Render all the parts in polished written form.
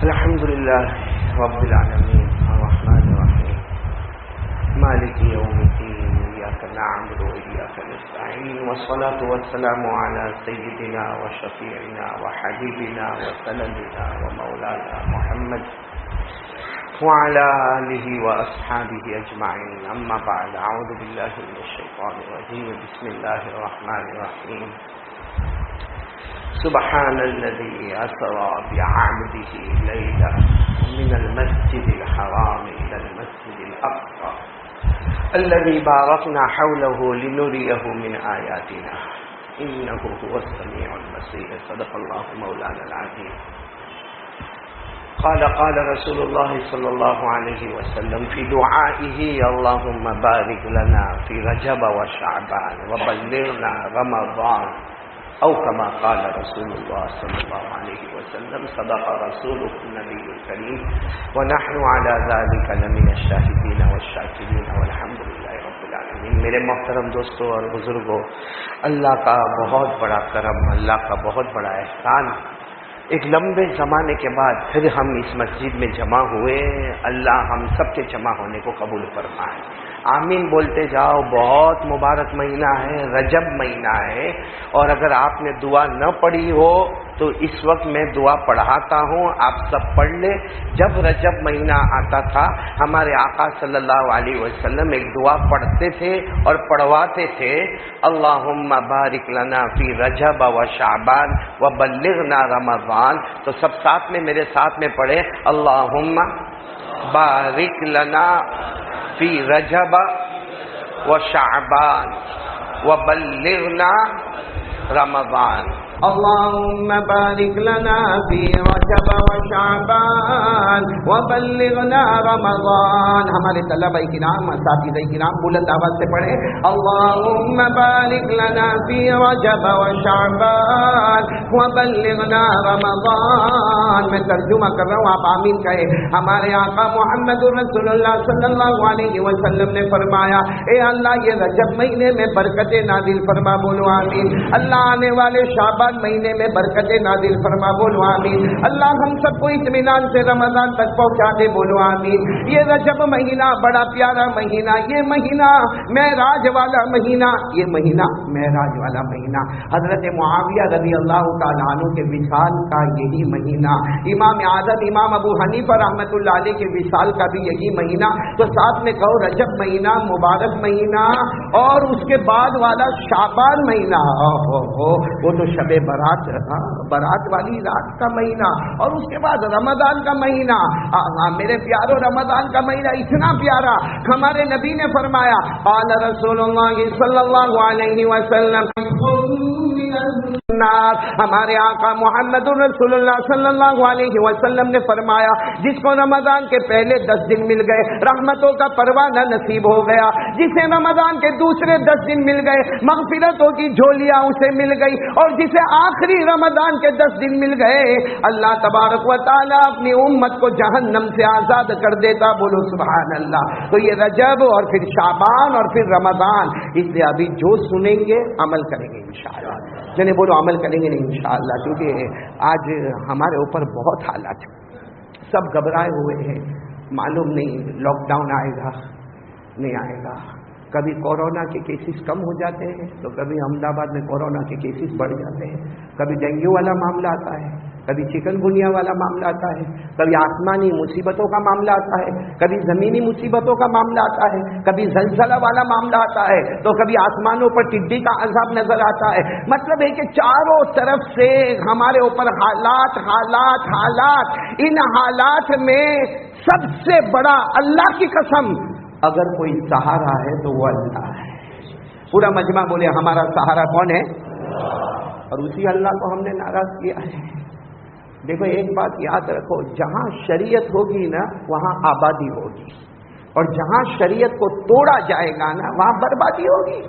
الحمد لله رب العالمين الرحمن الرحيم مالك يوم الدين إياك نعبد وإياك نستعين والصلاة والسلام على سيدنا وشفيعنا وحبيبنا وسندنا ومولانا محمد وعلى آله وأصحابه أجمعين أما بعد أعوذ بالله من الشيطان الرجيم بسم الله الرحمن الرحيم سبحان الذي أسرى بعبده ليلا من المسجد الحرام إلى المسجد الأقصى الذي باركنا حوله لنريه من آياتنا إنه هو السميع البصير صدق الله مولانا العظيم قال رسول الله صلى الله عليه وسلم في دعائه اللهم بارك لنا في رجب وشعبان وبلغنا رمضان أو كما قال رسول الله صلى الله عليه وسلم صدق رسوله النبي الكريم ونحن على ذلك لمن الشاهدين والشاكرين والحمد لله رب العالمين. میرے محترم دوستوں اور بزرگوں، اللہ کا بہت بڑا کرم، اللہ کا بہت بڑا احسان، ایک لمبے زمانے کے بعد پھر ہم اس مسجد میں جمع ہوئے. اللہ ہم سب کے جمع ہونے کو قبول فرمائے. آمین بولتے جاؤ. بہت مبارک مہینہ ہے، رجب مہینہ ہے، اور اگر آپ نے دعا نہ پڑھی ہو تو اس وقت میں دعا پڑھاتا ہوں، آپ سب پڑھ لیں. جب رجب مہینہ آتا تھا ہمارے آقا صلی اللہ علیہ وسلم ایک دعا پڑھتے تھے اور پڑھواتے تھے، اللہم بارک لنا فی رجب و شعبان و بلغنا رمضان. تو سب ساتھ میں میرے ساتھ میں پڑھے، اللہم بارک لنا فی رجب و شعبان و بلغنا رمضان. اللهم بارك لنا في رجب وشعبان وبلغنا رمضان. ہمارے طلبہ کرام، اساتذہ کرام بلند آواز سے پڑھیں، اللهم بارك لنا في رجب وشعبان وبلغنا رمضان. میں ترجمہ کر رہا ہوں، آپ آمین کہیں. ہمارے آقا محمد رسول اللہ صلی اللہ علیہ وسلم نے فرمایا، اے اللہ یہ رجب مہینے میں برکت نازل فرما، بولو آمین. اللہ آنے والے شعبان مہینے میں برکت نازل فرما، بولو آمین. اللہ ہم سب کو اطمینان سے رمضان تک پہنچا دے، بولو آمین. یہ رجب مہینہ بڑا پیارا مہینہ، یہ مہینہ معراج والا مہینہ، یہ مہینہ معراج والا مہینہ. حضرت معاویہ رضی اللہ تعالیٰ عنہ کے وصال کا یہی مہینہ، امام اعظم امام ابو حنیفہ رحمۃ اللہ علیہ کے وصال کا بھی یہی مہینہ. تو ساتھ میں کہو رجب مہینہ مبارک مہینہ، اور اس کے بعد والا شعبان مہینہ، وہ تو شب برات، برات والی رات کا مہینہ، اور اس کے بعد رمضان کا مہینہ. میرے پیارو رمضان کا مہینہ اتنا پیارا، ہمارے نبی نے فرمایا، قال رسول اللہ صلی اللہ علیہ وسلم، ہمارے آقا محمد رسول اللہ صلی اللہ علیہ وسلم نے فرمایا، جس کو رمضان کے پہلے 10 دن مل گئے رحمتوں کا پروانہ نصیب ہو گیا، جسے رمضان کے دوسرے 10 دن مل گئے مغفرتوں کی جھولیاں اسے مل گئی، اور جسے آخری رمضان کے 10 دن مل گئے اللہ تبارک و تعالیٰ اپنی امت کو جہنم سے آزاد کر دیتا. بولو سبحان اللہ. تو یہ رجب اور پھر شعبان اور پھر رمضان، اس لیے ابھی جو سنیں گے عمل کریں گے انشاءاللہ. یعنی بولو عمل کریں گے نہیں انشاءاللہ، کیونکہ آج ہمارے اوپر بہت حالات ہیں، سب گھبرائے ہوئے ہیں. معلوم نہیں لاک ڈاؤن آئے گا نہیں آئے گا. کبھی کورونا کے کیسز کم ہو جاتے ہیں تو کبھی احمد آباد میں کورونا کے کیسز بڑھ جاتے ہیں. کبھی ڈینگو والا معاملہ آتا ہے، کبھی چکن گنیا والا معاملہ آتا ہے، کبھی آسمانی مصیبتوں کا معاملہ آتا ہے، کبھی زمینی مصیبتوں کا معاملہ آتا ہے، کبھی زلزلہ والا معاملہ آتا ہے، تو کبھی آسمانوں پر ٹڈی کا عذاب نظر آتا ہے. مطلب ہے کہ چاروں طرف سے ہمارے اوپر حالات حالات حالات. ان حالات میں سب سے بڑا اللہ کی قسم اگر کوئی سہارا ہے تو وہ اللہ ہے. پورا مجمع بولے ہمارا سہارا کون ہے؟ اور اسی اللہ کو ہم نے ناراض کیا ہے. دیکھو ایک بات یاد رکھو، جہاں شریعت ہوگی نا وہاں آبادی ہوگی، اور جہاں شریعت کو توڑا جائے گا نا وہاں بربادی ہوگی.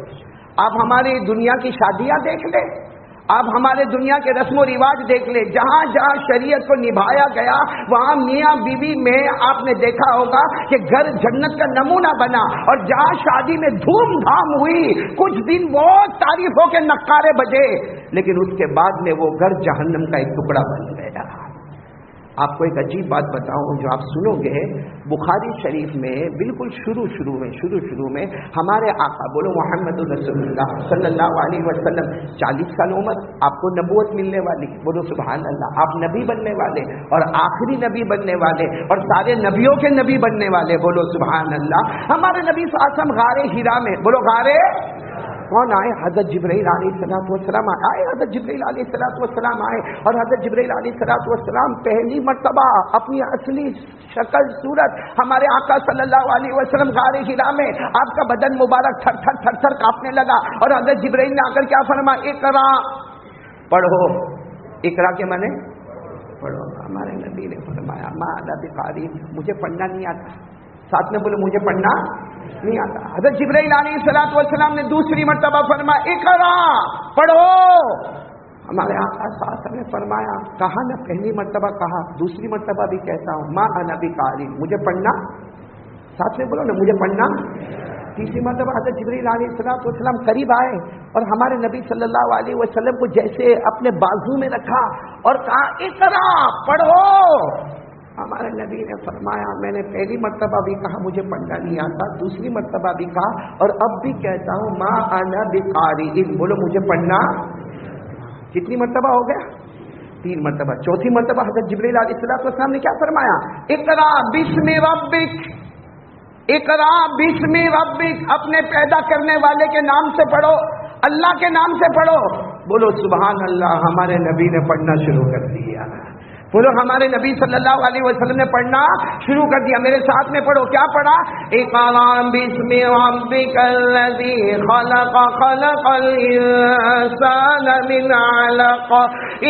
آپ ہماری دنیا کی شادیاں دیکھ لیں، آپ ہمارے دنیا کے رسم و رواج دیکھ لیں، جہاں جہاں شریعت کو نبھایا گیا وہاں میاں بیوی میں آپ نے دیکھا ہوگا کہ گھر جنت کا نمونہ بنا، اور جہاں شادی میں دھوم دھام ہوئی کچھ دن بہت تعریفوں کے نقارے بجے، لیکن اس کے بعد میں وہ گھر جہنم کا ایک ٹکڑا بن گیا. آپ کو ایک عجیب بات بتاؤں جو آپ سنو گے، بخاری شریف میں بالکل شروع میں ہمارے آقا بولو محمد رسول اللہ صلی اللہ علیہ وسلم 40 سال عمر، آپ کو نبوت ملنے والی، بولو سبحان اللہ، آپ نبی بننے والے اور آخری نبی بننے والے اور سارے نبیوں کے نبی بننے والے، بولو سبحان اللہ۔ ہمارے نبی صلی اللہ علیہ وسلم غار حرا میں، بولو غارے کون آئے؟ حضرت جبرائیل علیہ السلام آئے، حضرت جبرائیل علیہ السلام آئے، اور حضرت جبرائیل علیہ السلام پہلی مرتبہ اپنی اصلی شکل صورت ہمارے آقا صلی اللہ علیہ وسلم غار حرا میں، آپ کا بدن مبارک تھر تھر تھر تھر کانپنے لگا، اور حضرت جبرائیل نے آ کر کیا فرمایا؟ اقرا پڑھو۔ اقرا کے معنی پڑھو۔ ہمارے نبی نے فرمایا ما انا بقاری، مجھے پڑھنا نہیں آتا، ساتھ میں بولے مجھے پڑھنا نہیں آتا۔ حضرت جبرائیل علیہ السلام نے دوسری مرتبہ فرمایا اقرا پڑھو۔ ہمارے آقا صلی اللہ علیہ وسلم نے فرمایا، کہا نہ پہلی مرتبہ کہا، دوسری مرتبہ بھی کہتا ہوں ما انا بقاری، مجھے پڑھنا، ساتھ میں بولو نا مجھے پڑھنا۔ تیسری مرتبہ حضرت جبرائیل علیہ السلام قریب آئے اور ہمارے نبی صلی اللہ علیہ وسلم کو جیسے اپنے بازو میں رکھا اور کہا اقرا پڑھو۔ ہمارے نبی نے فرمایا میں نے پہلی مرتبہ بھی کہا مجھے پڑھنا نہیں آتا، دوسری مرتبہ بھی کہا اور اب بھی کہتا ہوں ما انا بقاری، بولو مجھے پڑھنا۔ کتنی مرتبہ ہو گیا؟ 3 مرتبہ۔ چوتھی مرتبہ حضرت جبرائیل علیہ السلام نے کیا فرمایا؟ اقرا بسم ربک، اقرا بسم ربک، اپنے پیدا کرنے والے کے نام سے پڑھو، اللہ کے نام سے پڑھو۔ بولو سبحان اللہ، ہمارے نبی نے پڑھنا شروع کر دیا۔ بولو ہمارے نبی صلی اللہ علیہ وسلم نے پڑھنا شروع کر دیا۔ میرے ساتھ میں پڑھو، کیا پڑھا؟ اقرا بسم ربک الذی خلق، خلق الانسان من علق،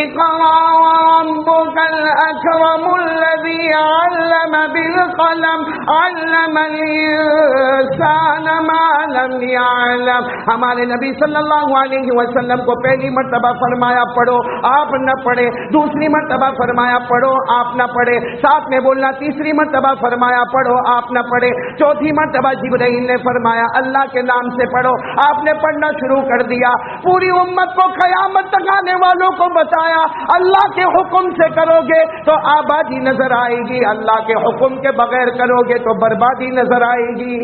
اقرا ربک الاکرم الذی علم بالقلم، علم الانسان ما لم يعلم۔ ہمارے نبی صلی اللہ علیہ وسلم کو پہلی مرتبہ فرمایا پڑھو، آپ نہ پڑھے، دوسری مرتبہ فرمایا پڑھو، آپ نہ پڑھے، ساتھ میں بولنا، تیسری مرتبہ فرمایا پڑھو، آپ نہ پڑھے، چوتھی مرتبہ جبرائیل نے فرمایا اللہ کے نام سے پڑھو، آپ نے پڑھنا شروع کر دیا۔ پوری امت کو قیامت تک آنے والوں کو بتایا اللہ کے حکم سے کرو گے تو آبادی نظر آئے گی، اللہ کے حکم کے بغیر کرو گے تو بربادی نظر آئے گی۔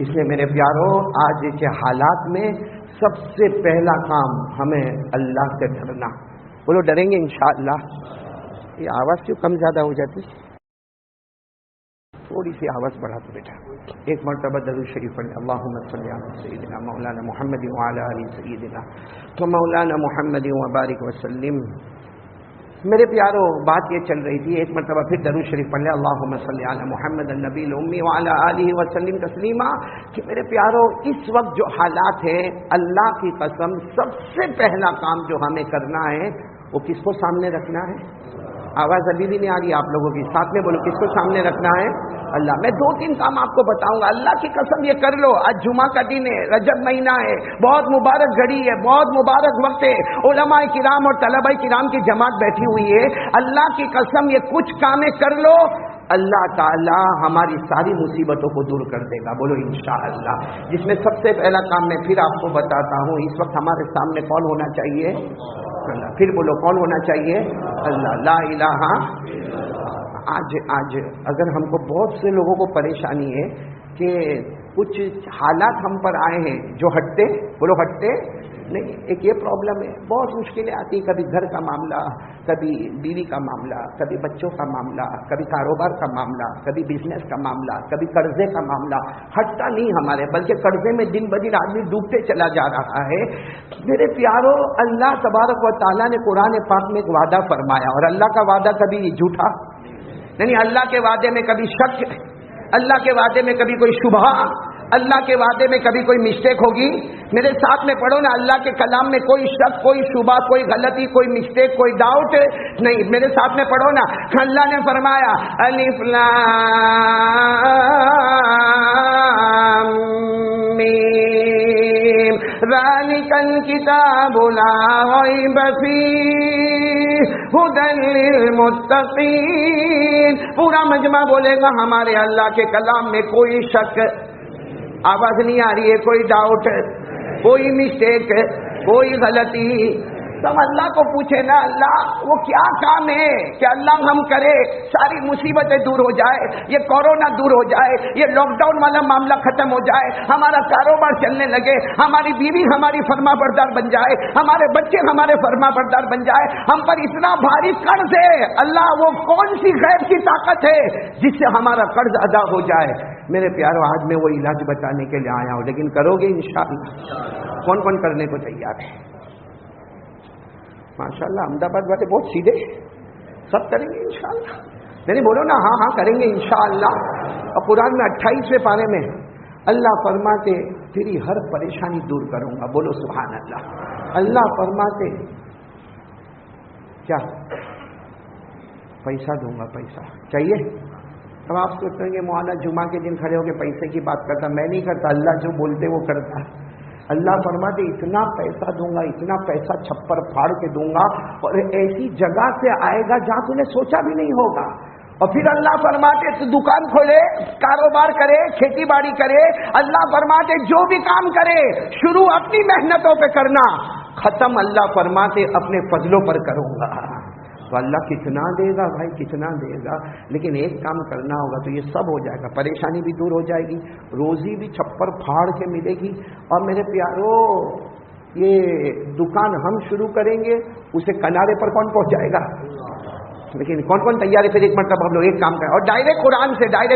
اس لیے میرے پیارو، آج کے حالات میں سب سے پہلا کام ہمیں اللہ سے ڈرنا۔ بولو ڈریں گے انشاءاللہ۔ یہ آواز کیوں کم زیادہ ہو جاتی؟ تھوڑی سی آواز بڑھا تو بیٹا۔ ایک مرتبہ درود شریف پڑھ اللہم صلی علی سیدنا مولانا محمد وعلی آل سیدنا تو مولانا محمد وبارک وسلم۔ میرے پیارو، بات یہ چل رہی تھی، ایک مرتبہ پھر درود شریف پڑھ لیں اللہم صلی علی محمد النبی الامی وعلی آلہ وسلم تسلیما۔ کہ میرے پیارو، اس وقت جو حالات ہیں، اللہ کی قسم سب سے پہلا کام جو ہمیں کرنا ہے وہ کس کو سامنے رکھنا ہے؟ آواز ابھی بھی نہیں آ رہی آپ لوگوں کی، ساتھ میں بولو کس کو سامنے رکھنا ہے؟ اللہ۔ میں 2-3 کام آپ کو بتاؤں گا، اللہ کی قسم یہ کر لو۔ آج جمعہ کا دن ہے، رجب مہینہ ہے، بہت مبارک گھڑی ہے، بہت مبارک وقت ہے، علماء کرام اور طلباء کرام کی جماعت بیٹھی ہوئی ہے۔ اللہ کی قسم یہ کچھ کامیں کر لو، اللہ تعالی ہماری ساری مصیبتوں کو دور کر دے گا، بولو انشاءاللہ۔ جس میں سب سے پہلا کام میں پھر آپ کو بتاتا ہوں، اس وقت ہمارے سامنے کون ہونا چاہیے؟ اللہ۔ پھر بولو کون ہونا چاہیے؟ اللہ، لا الہ۔ آج اگر ہم کو بہت سے لوگوں کو پریشانی ہے کہ کچھ حالات ہم پر آئے ہیں جو ہٹتے، بولو ہٹتے نہیں، ایک یہ پرابلم ہے، بہت مشکلیں آتی، کبھی گھر کا معاملہ، کبھی بیوی کا معاملہ، کبھی بچوں کا معاملہ، کبھی کاروبار کا معاملہ، کبھی بزنس کا معاملہ، کبھی قرضے کا معاملہ، ہٹتا نہیں ہمارے، بلکہ قرضے میں دن بدن آدمی ڈوبتے چلا جا رہا ہے۔ میرے پیارو، اللہ تبارک و تعالیٰ نے قرآن پاک میں ایک وعدہ فرمایا، اور اللہ کا وعدہ کبھی جھوٹا نہیں، اللہ کے وعدے میں کبھی شک، اللہ کے وعدے میں کبھی کوئی شبہ، اللہ کے وعدے میں کبھی کوئی مسٹیک ہوگی؟ میرے ساتھ میں پڑھو نا، اللہ کے کلام میں کوئی شک، کوئی شبہ، کوئی غلطی، کوئی مسٹیک، کوئی ڈاؤٹ نہیں۔ میرے ساتھ میں پڑھو نا، اللہ نے فرمایا الف لام میم ذالک الکتاب لا ریب فیہ ھدی للمتقین۔ پورا مجمع بولے گا ہمارے اللہ کے کلام میں کوئی شک، آواز نہیں آ رہی ہے، کوئی ڈاؤٹ، کوئی مسٹیک، کوئی غلطی تم اللہ کو پوچھے نا، اللہ وہ کیا کام ہے کہ اللہ ہم کرے ساری مصیبتیں دور ہو جائے، یہ کورونا دور ہو جائے، یہ لاک ڈاؤن والا معاملہ ختم ہو جائے، ہمارا کاروبار چلنے لگے، ہماری بیوی ہماری فرما بردار بن جائے، ہمارے بچے ہمارے فرما بردار بن جائے، ہم پر اتنا بھاری قرض ہے، اللہ وہ کون سی غیب کی طاقت ہے جس سے ہمارا قرض ادا ہو جائے۔ میرے پیارو، آج میں وہ علاج بتانے کے لیے آیا ہوں، لیکن کرو گے انشاءاللہ؟ کون کون کرنے کو تیار ہے؟ ماشاءاللہ احمد آباد والے بہت سیدھے، سب کریں گے انشاءاللہ؟ نہیں بولو نا، ہاں ہاں کریں گے انشاءاللہ۔ اور قرآن میں 28ویں پارے میں اللہ فرماتے تیری ہر پریشانی دور کروں گا، بولو سبحان اللہ۔ اللہ فرماتے کیا؟ پیسہ دوں گا، پیسہ چاہیے؟ اب آپ سوچتے ہیں کہ مولانا جمعہ کے دن کھڑے ہو کے پیسے کی بات کرتا، میں نہیں کرتا، اللہ جو بولتے وہ کرتا ہے۔ اللہ فرماتے اتنا پیسہ دوں گا، اتنا پیسہ چھپر پھاڑ کے دوں گا، اور ایسی جگہ سے آئے گا جہاں تم نے سوچا بھی نہیں ہوگا۔ اور پھر اللہ فرماتے تو دکان کھولے، کاروبار کرے، کھیتی باڑی کرے، اللہ فرماتے جو بھی کام کرے شروع اپنی محنتوں پہ کرنا، ختم اللہ فرماتے اپنے فضلوں پر کروں گا۔ تو اللہ کتنا دے گا بھائی، کتنا دے گا، لیکن ایک کام کرنا ہوگا تو یہ سب ہو جائے گا، پریشانی بھی دور ہو جائے گی، روزی بھی چھپر پھاڑ کے ملے گی۔ اور میرے پیارو، یہ دکان ہم شروع کریں گے، اسے کنارے پر کون پہنچ جائے گا؟ لیکن کون کون تیار ہے؟ پھر ایک مرتبہ ہم لوگ ایک کام کریں، اور ڈائریکٹ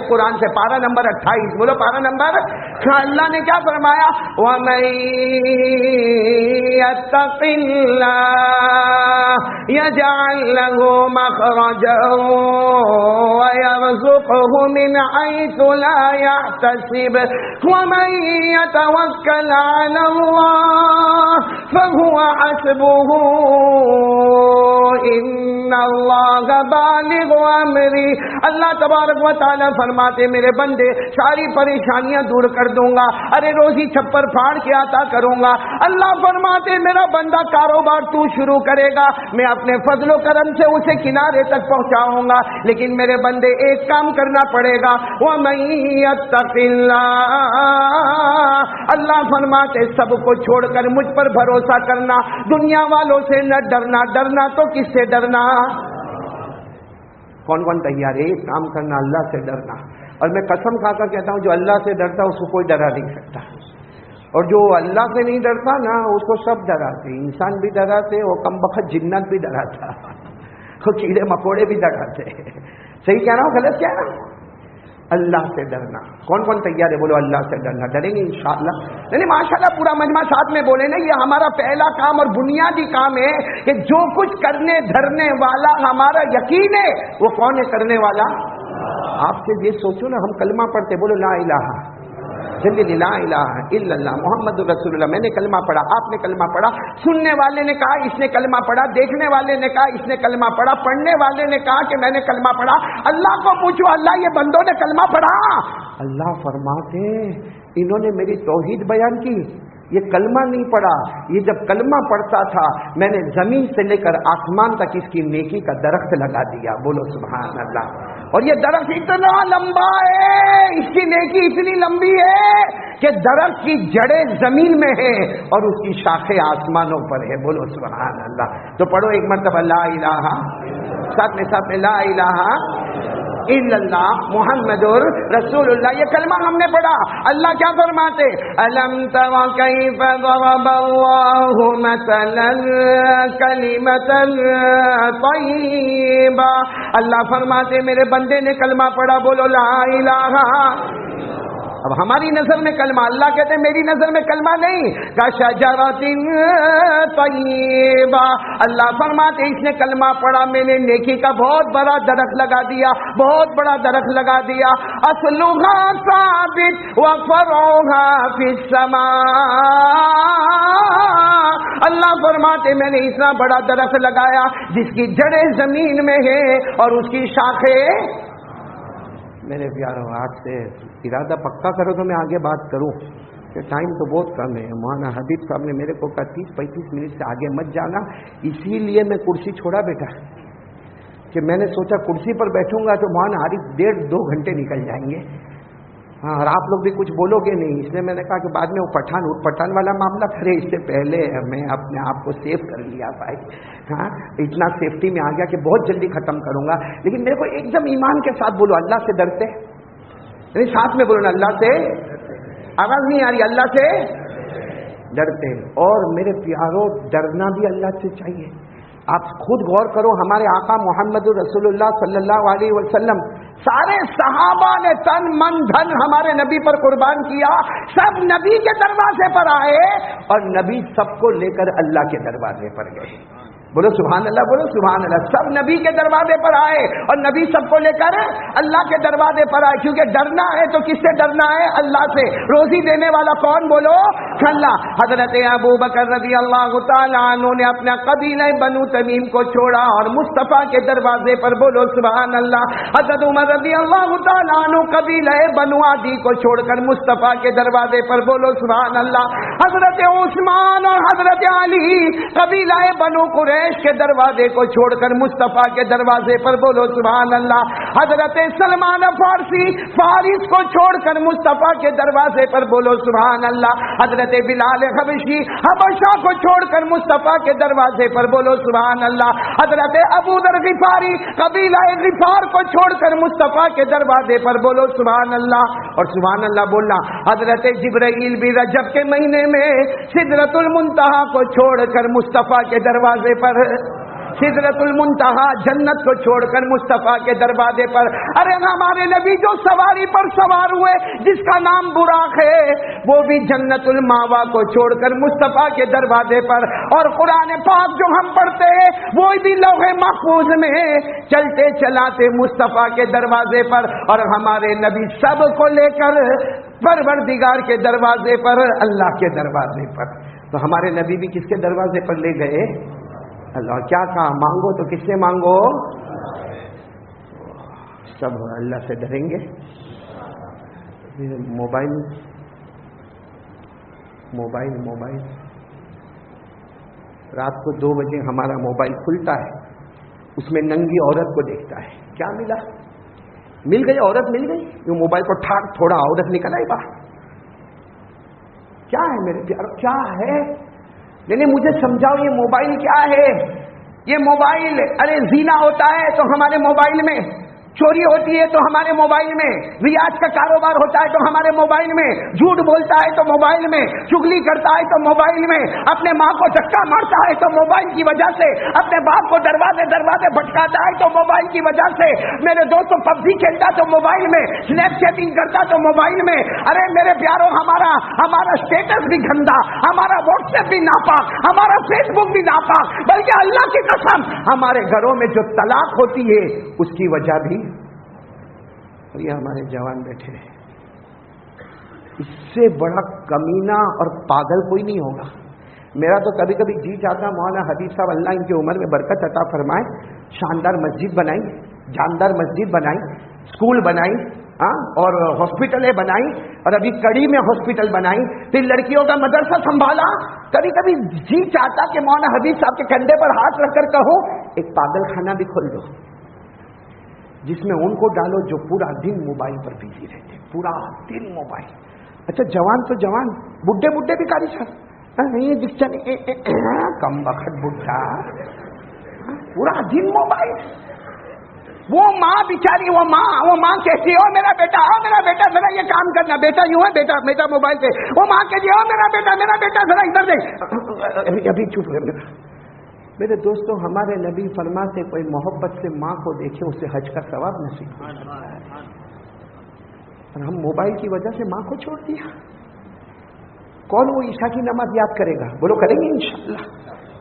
قرآن سے پارہ نمبر 28، بولو پارہ نمبر۔ اللہ نے کیا فرمایا؟ وَمَن يَتَّقِ اللَّهَ يَجْعَل لَّهُ مَخْرَجًا وَيَرْزُقْهُ مِنْ حَيْثُ لَا يَحْتَسِبُ وَمَن يَتَوَكَّلْ عَلَى اللَّهِ فَهُوَ حَسْبُهُ إِنَّ اللَّهَ بالغ امری۔ اللہ تبارک و تعالی فرماتے میرے بندے ساری پریشانیاں دور کر دوں گا، ارے روزی چھپر پھاڑ کے عطا کروں گا۔ اللہ فرماتے میرا بندہ کاروبار تو شروع کرے گا، میں اپنے فضل و کرم سے اسے کنارے تک پہنچاؤں گا، لیکن میرے بندے ایک کام کرنا پڑے گا، وَمَن يَتَّقِ اللَّهَ، اللہ فرماتے سب کو چھوڑ کر مجھ پر بھروسہ کرنا، دنیا والوں سے نہ ڈرنا، ڈرنا تو کس سے ڈرنا؟ کون کون تیار ہے؟ ایک کام کرنا، اللہ سے ڈرنا۔ اور میں قسم کھا کر کہتا ہوں جو اللہ سے ڈرتا اس کو کوئی ڈرا نہیں سکتا، اور جو اللہ سے نہیں ڈرتا نا اس کو سب ڈراتے، انسان بھی ڈراتے، وہ کم بخت جنت بھی ڈراتا، وہ کیڑے مکوڑے بھی ڈراتے۔ صحیح کہہ رہا ہوں غلط کہہ رہا ہوں؟ اللہ سے ڈرنا، کون کون تیار ہے؟ بولو اللہ سے ڈرنا، ڈریں گے انشاءاللہ؟ نہیں ماشاءاللہ پورا مجمع ساتھ میں بولے نا، یہ ہمارا پہلا کام اور بنیادی کام ہے کہ جو کچھ کرنے دھرنے والا ہمارا یقین ہے وہ کون ہے کرنے والا؟ آپ سے یہ سوچو نا، ہم کلمہ پڑھتے، بولو لا الہ جلدی لا الہ الا اللہ محمد رسول اللہ، میں نے کلمہ پڑھا، آپ نے کلمہ پڑھا، سننے والے نے کہا اس نے کلمہ پڑھا، دیکھنے والے نے کہا اس نے کلمہ پڑھا، پڑھنے والے نے کہا کہ میں نے کلمہ پڑھا۔ اللہ کو پوچھو اللہ یہ بندوں نے کلمہ پڑھا؟ اللہ فرماتے انہوں نے میری توحید بیان کی، یہ کلمہ نہیں پڑھا، یہ جب کلمہ پڑھتا تھا میں نے زمین سے لے کر آسمان تک اس کی نیکی کا درخت لگا دیا، بولو سبحان اللہ۔ اور یہ درخت اتنا لمبا ہے، اس کی نیکی اتنی لمبی ہے کہ درخت کی جڑیں زمین میں ہیں اور اس کی شاخیں آسمانوں پر ہے، بولو سبحان اللہ۔ تو پڑھو ایک مرتبہ لا الہ، ساتھ میں لا الہ الا اللہ محمد رسول اللہ، یہ کلمہ ہم نے پڑھا۔ اللہ کیا فرماتے؟ الم تر کیف ضرب اللہ مثلا کلمۃ طیبہ، اللہ فرماتے میرے بندے نے کلمہ پڑھا، بولو لا الہ۔ اب ہماری نظر میں کلمہ، اللہ کہتے ہیں میری نظر میں کلمہ نہیں، کشجرۃ طیبہ، اللہ فرماتے اس نے کلمہ پڑھا، میں نے نیکی کا بہت بڑا درخت لگا دیا، بہت بڑا درخت لگا دیا، اصلها ثابت وفرعها فی السماء، اللہ فرماتے میں نے اتنا بڑا درخت لگایا جس کی جڑیں زمین میں ہیں اور اس کی شاخیں۔ میرے پیاروں آج سے ارادہ پکا کرو تو میں آگے بات کروں کہ ٹائم تو بہت کم ہے۔ مولانا حبیب صاحب نے میرے کو کہا 30-35 منٹ سے آگے مت جانا، اسی لیے میں کرسی چھوڑا بیٹا کہ میں نے سوچا کرسی پر بیٹھوں گا تو مولانا حبیب 1.5-2 گھنٹے نکل جائیں گے، ہاں، اور آپ لوگ بھی کچھ بولو گے نہیں، اس لیے میں نے کہا کہ بعد میں وہ پٹھان والا معاملہ کرے، اس سے پہلے میں اپنے آپ کو سیو کر لیا بھائی. ہاں، اتنا سیفٹی میں آ گیا کہ بہت جلدی ختم کروں گا. لیکن میرے کو ایک دم ایمان کے ساتھ بولو، اللہ سے ڈرتے؟ یعنی ساتھ میں بولو نا، اللہ سے، آواز نہیں آ رہی، اللہ سے ڈرتے. اور میرے پیاروں، ڈرنا بھی اللہ سے چاہیے. آپ خود غور کرو، ہمارے آقا محمد رسول اللہ صلی اللہ علیہ وسلم، سارے صحابہ نے تن من دھن ہمارے نبی پر قربان کیا، سب نبی کے دروازے پر آئے اور نبی سب کو لے کر اللہ کے دروازے پر گئے. بولو سبحان اللہ، بولو سبحان اللہ. سب نبی کے دروازے پر آئے اور نبی سب کو لے کر اللہ کے دروازے پر آئے. کیونکہ ڈرنا ہے تو کس سے ڈرنا ہے؟ اللہ سے. روزی دینے والا کون؟ بولو اللہ. حضرت ابو بکر رضی اللہ تعالیٰ عنہ نے اپنا قبیلہ بنو تمیم کو چھوڑا اور مصطفیٰ کے دروازے پر، بولو سبحان اللہ. حضرت عمر رضی اللہ تعالیٰ عنہ قبیلہ بنو عدی کو چھوڑ کر مصطفیٰ کے دروازے پر، بولو سبحان اللہ. حضرت عثمان اور حضرت علی قبیلہ بنو قریش کے دروازے کو چھوڑ کر مصطفیٰ کے دروازے پر، بولو سبحان اللہ. حضرت سلمان فارسی فارس کو چھوڑ کر مصطفیٰ کے دروازے پر، بولو سبحان اللہ. حضرت بلال حبشی حبشہ کو چھوڑ کر مصطفیٰ کے دروازے پر، بولو سبحان اللہ. حضرت ابو ذر غفاری قبیلہ غفار کو چھوڑ کر مصطفیٰ کے دروازے پر، بولو سبحان اللہ. اور سبحان اللہ بولنا. حضرت جبرائیل بھی رجب کے مہینے میں سدرۃ المنتہا کو چھوڑ کر مصطفیٰ کے دروازے پر، سدرۃ المنتہا جنت کو چھوڑ کر مصطفیٰ کے دروازے پر. ارے ہمارے نبی جو سواری پر سوار ہوئے جس کا نام براق ہے، وہ بھی جنت الماوا کو چھوڑ کر مصطفیٰ کے دروازے پر. اور قرآن پاک جو ہم پڑھتے ہیں وہ بھی لوح محفوظ میں چلتے چلاتے مصطفیٰ کے دروازے پر. اور ہمارے نبی سب کو لے کر پروردگار کے دروازے پر، اللہ کے دروازے پر. تو ہمارے نبی بھی کس کے دروازے پر لے گئے؟ اللہ. کیا کہا؟ مانگو تو کس سے مانگو؟ سب اللہ سے ڈریں گے. موبائل موبائل موبائل رات کو 2 بجے ہمارا موبائل کھلتا ہے، اس میں ننگی عورت کو دیکھتا ہے. کیا ملا؟ مل گئی عورت، مل گئی. یہ موبائل کو ٹھاک تھوڑا عورت نکل آئی باہر. کیا ہے میرے پیارو؟ کیا ہے؟ نہیں مجھے سمجھاؤ، یہ موبائل کیا ہے؟ یہ موبائل، ارے زینا ہوتا ہے تو ہمارے موبائل میں، چوری ہوتی ہے تو ہمارے موبائل میں، ریاض کا کاروبار ہوتا ہے تو ہمارے موبائل میں، جھوٹ بولتا ہے تو موبائل میں، چگلی کرتا ہے تو موبائل میں، اپنے ماں کو دھکا مارتا ہے تو موبائل کی وجہ سے، اپنے باپ کو دروازے بھٹکاتا ہے تو موبائل کی وجہ سے، میرے دوستوں پبجی کھیلتا تو موبائل میں، اسنیپ چیٹنگ کرتا تو موبائل میں. ارے میرے پیاروں، ہمارا اسٹیٹس بھی گندا، ہمارا واٹس ایپ بھی ناپاک، ہمارا فیس بک بھی ناپاک. بلکہ اللہ کی قسم ہمارے گھروں میں جو طلاق ہوتی ہے اس کی وجہ بھی، اور یہ ہمارے جوان بیٹھے ہیں. اس سے بڑا کمینہ اور پاگل کوئی نہیں ہوگا. میرا تو کبھی کبھی جی چاہتا مولانا حبیب صاحب اللہ ان کی عمر میں برکت عطا فرمائے، شاندار مسجد بنائی، جاندار مسجد بنائی، اسکول بنائی، اور ہاسپٹلیں بنائی، اور ابھی کڑی میں ہاسپٹل بنائی، پھر لڑکیوں کا مدرسہ سنبھالا. کبھی کبھی جی چاہتا کہ مولانا حبیب صاحب کے کندھے پر ہاتھ رکھ کر کہو ایک پاگل خانہ بھی کھول دو، جس میں ان کو ڈالو جو پورا دن موبائل پر بزی رہتے، پورا دن موبائل. اچھا جوان تو جوان، بڈھے بھی کاری صاحب نہیں دکھتا نہیں، کم وقت بڈھا پورا دن موبائل. وہ ماں بیچاری، وہ ماں کہتی ہے میرا بیٹا ذرا یہ کام کرنا، بیٹا یوں ہے، بیٹا موبائل پہ. وہ ماں کہتی ہے میرا بیٹا ذرا ادھر دیکھ. ابھی چپ کر. میرے دوستوں، ہمارے نبی فرماتے کوئی محبت سے ماں کو دیکھے اسے حج کا ثواب نصیب ہو جاتا ہے. اور ہم موبائل کی وجہ سے ماں کو چھوڑ دیا. کون وہ عشاء کی نماز یاد کرے گا؟ بولو کریں گے انشاءاللہ.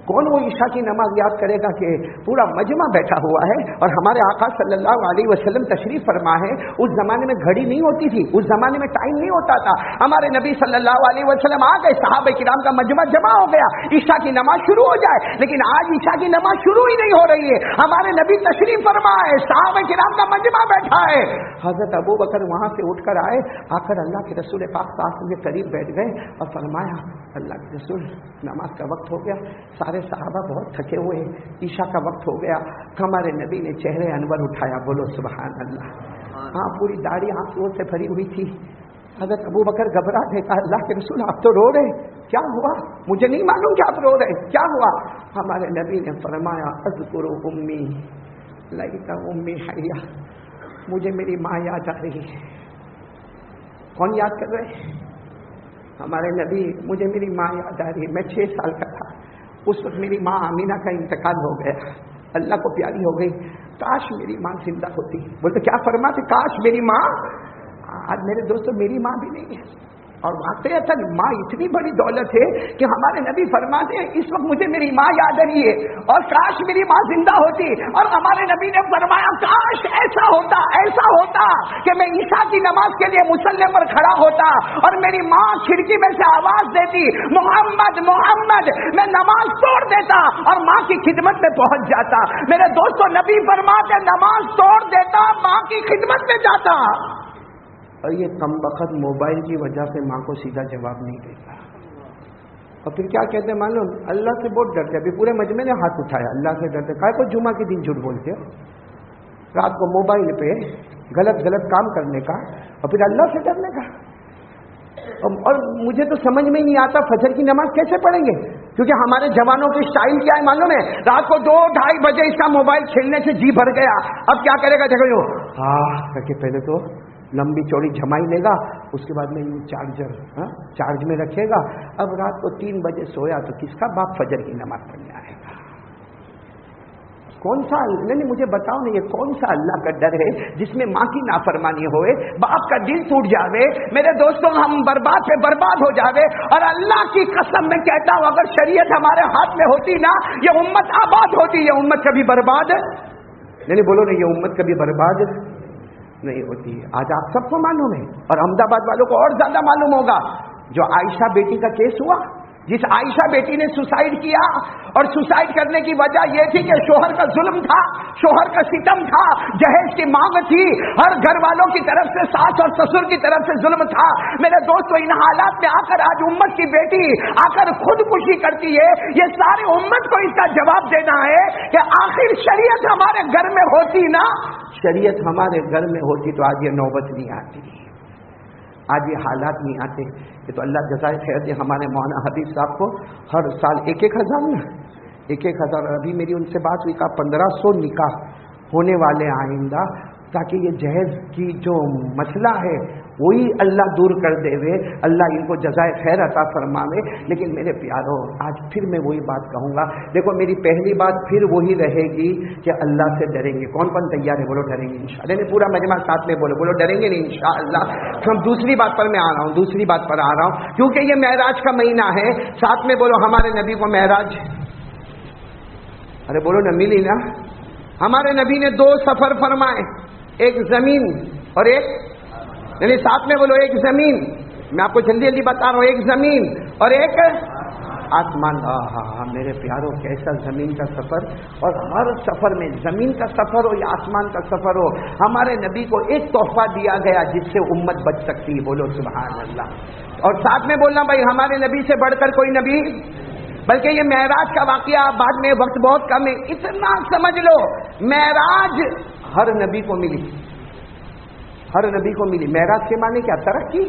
کون وہ عشاء کی نماز یاد کرے گا کہ پورا مجمع بیٹھا ہوا ہے اور ہمارے آقا صلی اللہ علیہ وسلم تشریف فرما ہے. اس زمانے میں گھڑی نہیں ہوتی تھی، اس زمانے میں ٹائم نہیں ہوتا تھا. ہمارے نبی صلی اللہ علیہ وسلم آ گئے، صحابہ کرام کا مجمع جمع ہو گیا، عشاء کی نماز شروع ہو جائے. لیکن آج عشاء کی نماز شروع ہی نہیں ہو رہی ہے. ہمارے نبی تشریف فرما ہے، صحابہ کرام کا مجمع بیٹھا ہے. حضرت ابو بکر وہاں سے اٹھ کر آئے، آ کر اللہ کے رسول پاک صلی اللہ علیہ وسلم کے قریب بیٹھ گئے اور فرمایا اللہ کے رسول نماز کا وقت ہو گیا، سارے صحابہ بہت تھکے ہوئے ہیں، عشاء کا وقت ہو گیا. ہمارے نبی نے چہرے انور اٹھایا، بولو سبحان اللہ. ہاں پوری داڑھی آنسوؤں سے بھری ہوئی تھی، حضرت ابو بکر گھبرا گئے، کہا اللہ کے رسول آپ تو رو رہے، کیا ہوا؟ مجھے نہیں معلوم کہ آپ رو رہے، کیا ہوا؟ ہمارے نبی نے فرمایا اذکر امی لیت امی حیا، مجھے میری ماں یاد آ رہی ہے۔ کون یاد کر رہے؟ ہمارے نبی، مجھے میری ماں یاد آ رہی ہے، میں 6 سال کا تھا، اس وقت میری ماں آمینہ کا انتقال ہو گیا، اللہ کو پیاری ہو گئی، کاش میری ماں زندہ ہوتی۔ بولتے کیا فرماتے؟ کاش میری ماں، آج میرے دوستوں میری ماں بھی نہیں ہے، اور واقعی ماں اتنی بڑی دولت ہے کہ ہمارے نبی فرماتے ہیں اس وقت مجھے میری ماں یاد آ رہی ہے اور کاش میری ماں زندہ ہوتی۔ اور ہمارے نبی نے فرمایا کاش ایسا ہوتا کہ میں عشاء کی نماز کے لیے مصلی پر کھڑا ہوتا اور میری ماں کھڑکی میں سے آواز دیتی محمد محمد، میں نماز توڑ دیتا اور ماں کی خدمت میں پہنچ جاتا۔ میرے دوستوں نبی فرماتے نماز توڑ دیتا، ماں کی خدمت میں جاتا۔ اور یہ کم وقت موبائل کی وجہ سے ماں کو سیدھا جواب نہیں دیتا، اور پھر کیا کہتے ہیں معلوم؟ اللہ سے بہت ڈرتے۔ ابھی پورے مجمع نے ہاتھ اٹھایا، اللہ سے ڈرتے۔ کہا کو جمعہ کے دن جھوٹ بولتے ہو، رات کو موبائل پہ غلط کام کرنے کا، اور پھر اللہ سے ڈرنے کا۔ اور مجھے تو سمجھ میں نہیں آتا فجر کی نماز کیسے پڑھیں گے، کیونکہ ہمارے جوانوں کی سٹائل کیا ہے معلوم ہے؟ رات کو 2-2:30 بجے اس کا موبائل کھیلنے سے جی بھر گیا، اب کیا کرے گا؟ دیکھو کر کے پہلے تو لمبی چوڑی جمائی لے گا، اس کے بعد میں چارجر چارج میں رکھے گا۔ اب رات کو 3 بجے سویا تو کس کا باپ فجر کی نماز پڑھنے آئے گا؟ کون سا؟ نہیں مجھے بتاؤ نا، یہ کون سا اللہ کا ڈر ہے جس میں ماں کی نافرمانی ہوئے، باپ کا دل ٹوٹ جاوے؟ میرے دوستوں ہم برباد پہ برباد ہو جاوے۔ اور اللہ کی قسم میں کہتا ہوں اگر شریعت ہمارے ہاتھ میں ہوتی نا، یہ امت آباد ہوتی، یہ امت کبھی برباد نہیں بولو نا، یہ امت کبھی برباد نہیں ہوتی۔ آج آپ سب کو معلوم ہے، اور احمد آباد والوں کو اور زیادہ معلوم ہوگا، جو عائشہ بیٹی کا کیس ہوا، جس عائشہ بیٹی نے سوسائڈ کیا، اور سوسائڈ کرنے کی وجہ یہ تھی کہ شوہر کا ظلم تھا، شوہر کا ستم تھا، جہیز کی مانگ تھی، ہر گھر والوں کی طرف سے، ساس اور سسر کی طرف سے ظلم تھا۔ میرے دوستو ان حالات میں آ کر آج امت کی بیٹی آ کر خودکشی کرتی ہے، یہ ساری امت کو اس کا جواب دینا ہے کہ آخر شریعت ہمارے گھر میں ہوتی نا، شریعت ہمارے گھر میں ہوتی تو آج یہ نوبت نہیں آتی، آج یہ حالات نہیں آتے۔ یہ تو اللہ جزائے خیر دے ہمارے مولانا حبیب صاحب کو ہر سال 1,000 ابھی میری ان سے بات ہوئی، کہا 1500 نکاح ہونے والے آئندہ، تاکہ یہ جہیز کی جو مسئلہ ہے وہی اللہ دور کر دے وے، اللہ ان کو جزائے خیر عطا فرماوے۔ لیکن میرے پیارو آج پھر میں وہی بات کہوں گا، دیکھو میری پہلی بات پھر وہی رہے گی کہ اللہ سے ڈریں گے۔ کون کون تیار ہے؟ بولو ڈریں گے انشاءاللہ۔ نہیں پورا مجمع ساتھ میں بولو ڈریں گے نہیں انشاءاللہ۔ ہم دوسری بات پر میں آ رہا ہوں، کیونکہ یہ معراج کا مہینہ ہے، ساتھ میں بولو ہمارے نبی کو معراج، ارے بولو نہ ملی نا۔ ہمارے نبی نے 2 سفر فرمائے، ایک زمین اور ایک، یعنی ساتھ میں بولو ایک زمین، میں آپ کو جلدی بتا رہا ہوں، ایک زمین اور ایک آسمان۔ میرے پیاروں کیسا زمین کا سفر، اور ہر سفر میں زمین کا سفر ہو یا آسمان کا سفر ہو، ہمارے نبی کو ایک تحفہ دیا گیا جس سے امت بچ سکتی ہے، بولو سبحان اللہ۔ اور ساتھ میں بولنا بھائی ہمارے نبی سے بڑھ کر کوئی نبی، بلکہ یہ معراج کا واقعہ بعد میں، وقت بہت کم ہے، اتنا سمجھ لو معراج ہر نبی کو ملی، ہر نبی کو ملی۔ معراج کے معنی کیا؟ ترقی،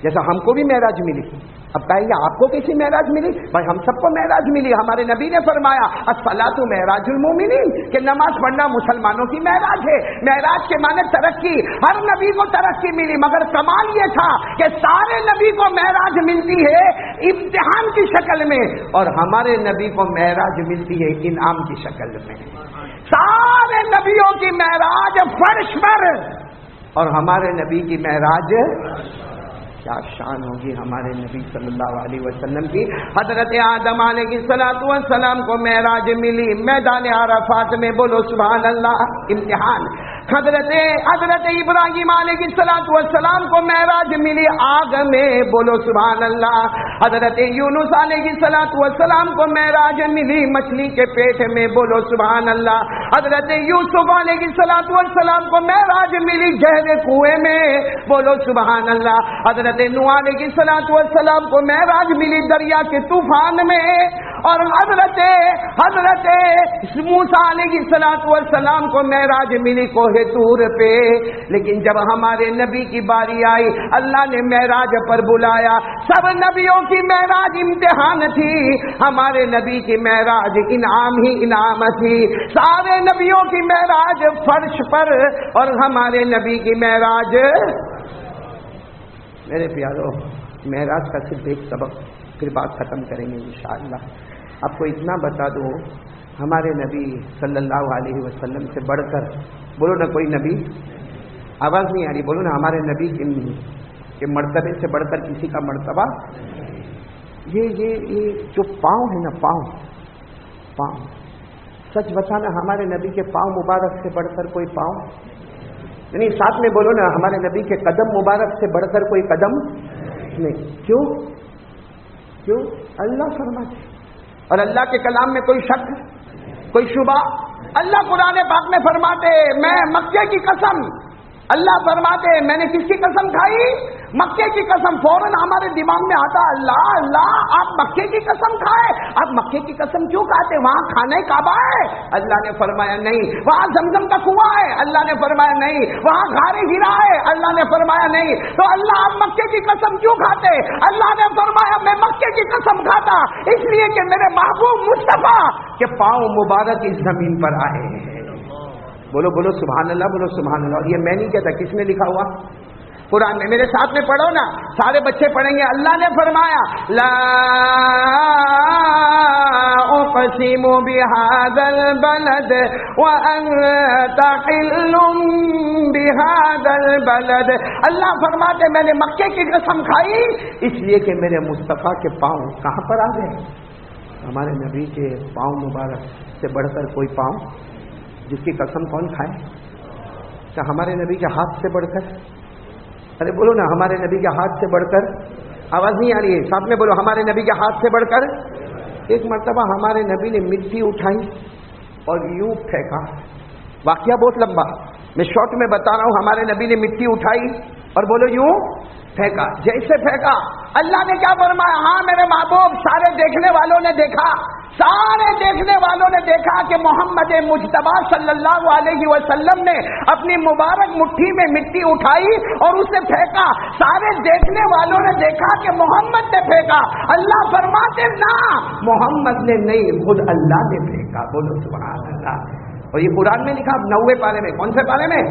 جیسا ہم کو بھی معراج ملی۔ اب کہیے آپ کو کیسی معراج ملی؟ بھائی ہم سب کو معراج ملی۔ ہمارے نبی نے فرمایا الصلاۃ معراج المومنین، کہ نماز پڑھنا مسلمانوں کی معراج ہے۔ معراج کے معنی ترقی، ہر نبی کو ترقی ملی، مگر کمال یہ تھا کہ سارے نبی کو معراج ملتی ہے امتحان کی شکل میں، اور ہمارے نبی کو معراج ملتی ہے انعام کی شکل میں۔ سارے نبیوں کی معراج فرش پر، اور ہمارے نبی کی معراج، کیا شان ہوگی ہمارے نبی صلی اللہ علیہ وسلم کی۔ حضرت آدم علیہ السلام کو معراج ملی میدان عرفات میں، بولو سبحان اللہ، امتحان۔ حضرت ابراہیم علیہ السلام کو معراج ملی آگ میں، بولو سبحان اللہ۔ حضرت یونس علیہ السلام کو معراج ملی مچھلی کے پیٹ میں، بولو سبحان اللہ۔ حضرت یوسف علیہ السلام کو معراج ملی گہرے کنویں میں، بولو سبحان اللہ۔ حضرت نوح علیہ السلام کو معراج ملی دریا کے طوفان میں، اور حضرت موسیٰ علیہ السلام کو معراج ملی کوہ طور پہ، لیکن جب ہمارے نبی کی باری آئی اللہ نے معراج پر بلایا۔ سب نبیوں کی معراج امتحان تھی، ہمارے نبی کی معراج انعام ہی انعام تھی۔ سارے نبیوں کی معراج فرش پر اور ہمارے نبی کی معراج، میرے پیارو معراج کا صرف ایک سبق، پھر بات ختم کریں گے انشاءاللہ۔ آپ کو اتنا بتا دو، ہمارے نبی صلی اللہ علیہ وسلم سے بڑھ کر، بولو نا کوئی نبی، آواز نہیں آ رہی، بولو نا، ہمارے نبی کے مرتبے سے بڑھ کر کسی کا مرتبہ، یہ جو پاؤں ہے نا، پاؤں، سچ بتانا ہمارے نبی کے پاؤں مبارک سے بڑھ کر کوئی پاؤں نہیں، ساتھ میں بولو نا، ہمارے نبی کے قدم مبارک سے بڑھ کر کوئی قدم نہیں۔ کیوں؟ اللہ فرماتے، اور اللہ کے کلام میں کوئی شک، کوئی شبہ؟ اللہ قرآن پاک میں فرماتے میں مکے کی قسم، اللہ فرماتے میں نے کس کی قسم کھائی؟ مکے کی قسم۔ فوراً ہمارے دماغ میں آتا اللہ آپ مکے کی قسم کھائے، آپ مکے کی قسم کیوں کھاتے؟ وہاں کھانے کعبہ ہے؟ اللہ نے فرمایا نہیں۔ وہاں زمزم کا کنواں ہے؟ اللہ نے فرمایا نہیں۔ وہاں غار ہرا ہے؟ اللہ نے فرمایا نہیں۔ تو اللہ آپ مکے کی قسم کیوں کھاتے؟ اللہ نے فرمایا میں مکے کی قسم کھاتا اس لیے کہ میرے محبوب مصطفیٰ کے پاؤں مبارک اس زمین پر آئے ہیں۔ بولو سبحان اللہ، بولو سبحان اللہ۔ اور یہ میں نہیں کہتا، کس نے لکھا ہوا؟ قرآن میں۔ میرے ساتھ میں پڑھو نا، سارے بچے پڑھیں گے۔ اللہ نے فرمایا لا اقسم بهذا البلد وانت حل بهذا البلد۔ اللہ فرماتے میں نے مکے کی قسم کھائی اس لیے کہ میرے مصطفیٰ کے پاؤں کہاں پر آ گئے؟ ہمارے نبی کے پاؤں مبارک سے بڑھ کر کوئی پاؤں جس کی قسم کون کھائے؟ کیا ہمارے نبی کے ہاتھ سے بڑھ کر؟ ارے بولو نا، ہمارے نبی کے ہاتھ سے بڑھ کر، آواز نہیں آ رہی ہے، ساتھ میں بولو، ہمارے نبی کے ہاتھ سے بڑھ کر۔ ایک مرتبہ ہمارے نبی نے مٹی اٹھائی اور یوں پھینکا، واقعہ بہت لمبا، میں شارٹ میں بتا رہا ہوں۔ ہمارے نبی نے مٹی اٹھائی اور بولو یوں پھینکا، جیسے پھینکا اللہ نے کیا فرمایا؟ ہاں میرے محبوب، سارے دیکھنے والوں نے دیکھا، سارے دیکھنے والوں نے دیکھا کہ محمد مجتبیٰ صلی اللہ علیہ وسلم نے اپنی مبارک مٹھی میں مٹی اٹھائی اور اسے پھینکا۔ سارے دیکھنے والوں نے دیکھا کہ محمد نے پھینکا۔ اللہ فرماتے نا، محمد نے نہیں، خود اللہ نے پھینکا۔ بولو سبحان اللہ۔ اور یہ قرآن میں لکھا 90 پارے میں، کون سے پارے میں؟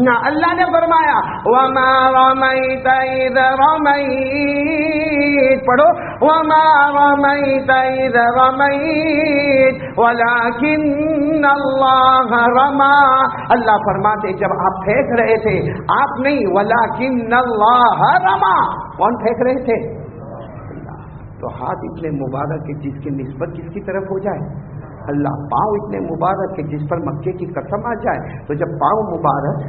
نا اللہ نے فرمایا وما رمیت اذ رمیت، پڑھو وما رمیت اذ رمیت ولکن اللہ رما۔ اللہ فرماتے جب آپ پھینک رہے تھے آپ نہیں، ولکن اللہ رما۔ کون پھینک رہے تھے؟ اللہ۔ تو ہاتھ اتنے مبارک کہ جس کی نسبت کس کی طرف ہو جائے؟ اللہ۔ پاؤں اتنے مبارک کہ جس پر مکے کی قسم آ جائے۔ تو جب پاؤں مبارک،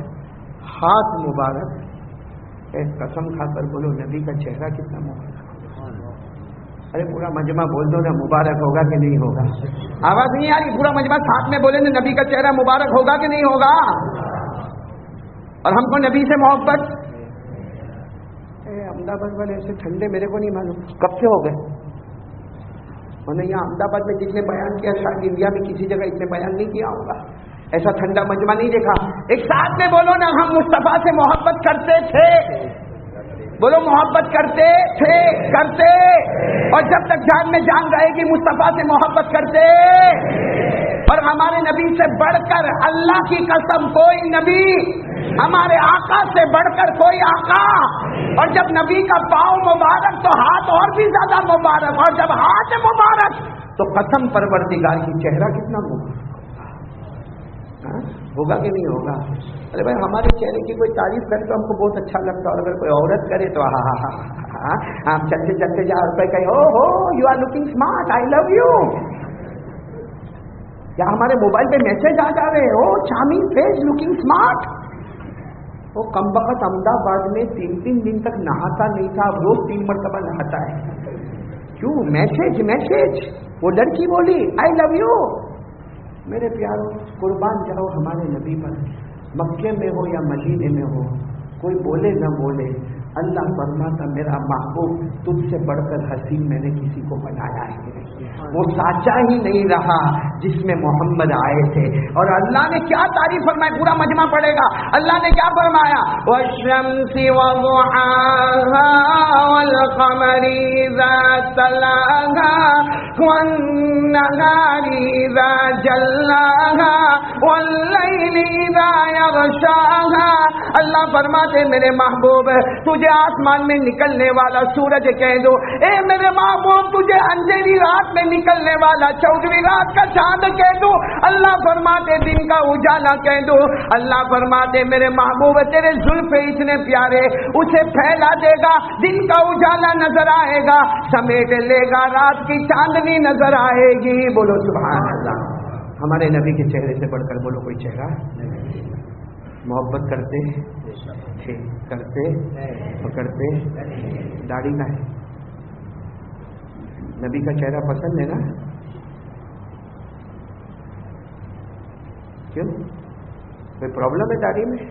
ہاتھ مبارک، قسم کھا کر بولو نبی کا چہرہ کتنا مبارک۔ ارے پورا مجمع بول دو نا، مبارک ہوگا کہ نہیں ہوگا؟ آواز نہیں آ رہی، پورا مجمع ساتھ میں بولے نا، نبی کا چہرہ مبارک ہوگا کہ نہیں ہوگا؟ اور ہم کو نبی سے محبت، احمد آباد والے ایسے ٹھنڈے میرے کو نہیں معلوم کب سے ہو گئے۔ میں نے یہاں احمد آباد میں جتنے بیان کیا شاید انڈیا میں کسی جگہ اتنے بیان نہیں کیا ہوگا، ایسا ٹھنڈا مجمع نہیں دیکھا۔ ایک ساتھ میں بولو نا، ہم مصطفیٰ سے محبت کرتے تھے، بولو محبت کرتے تھے، کرتے، اور جب تک جان میں جان رہے گی مصطفیٰ سے محبت کرتے۔ اور ہمارے نبی سے بڑھ کر اللہ کی قسم کوئی نبی، ہمارے آقا سے بڑھ کر کوئی آقا۔ اور جب نبی کا پاؤں مبارک تو ہاتھ اور بھی زیادہ مبارک، اور جب ہاتھ مبارک تو قسم پروردگار کی چہرہ کتنا مبارک ہوگا کہ نہیں ہوگا؟ ارے بھائی ہمارے چہرے کی کوئی تعریف کرے تو ہم کو بہت اچھا لگتا ہے، اور اگر کوئی عورت کرے تو ہم چلتے چلتے جا روپے کہیں او ہو you are looking smart, I love you. یا ہمارے موبائل پہ میسج آ جا رہے ہو چارمنگ فیس لکنگ اسمارٹ۔ وہ کم وقت احمد آباد میں 3 دن تک نہاتا نہیں تھا، اب روز 3 مرتبہ نہاتا ہے۔ کیوں؟ میسج۔ وہ لڑکی بولی آئی لو یو۔ میرے پیاروں قربان جاؤ ہمارے نبی پر، مکے میں ہو یا مدینے میں ہو، کوئی بولے نہ بولے، اللہ فرماتا میرا محبوب تجھ سے بڑھ کر حسین میں نے کسی کو بنایا ہی نہیں، وہ سانچا ہی نہیں رہا جس میں محمد آئے تھے۔ اور اللہ نے کیا تعریف فرمائی، پورا مجمع پڑے گا، اللہ نے کیا فرمایا، والشمس وضحاها والقمر اذا تلاها والنهار اذا جلاها واللیل اذا یغشاها۔ اللہ فرماتے میرے محبوب تجھے آسمان میں نکلنے والا سورج کہہ دو، اے میرے محبوب تجھے اندھیری رات میں نکلنے والا 14ویں رات کا چاند کہہ دو، اللہ فرماتے دن کا اجالا کہہ دو، اللہ فرماتے میرے محبوب تیرے زلف اتنے پیارے اسے پھیلا دے گا، دن کا اجالا نظر آئے گا، سمیٹ لے گا رات کی چاندنی نظر آئے گی۔ بولو سبحان اللہ۔ ہمارے نبی کے چہرے سے بڑھ کر بولو کوئی چہرہ؟ محبت کرتے تھے، کرتے پکڑتے، داڑھی کا ہے، نبی کا چہرہ پسند ہے نا؟ کیوں کوئی پرابلم ہے داڑھی میں؟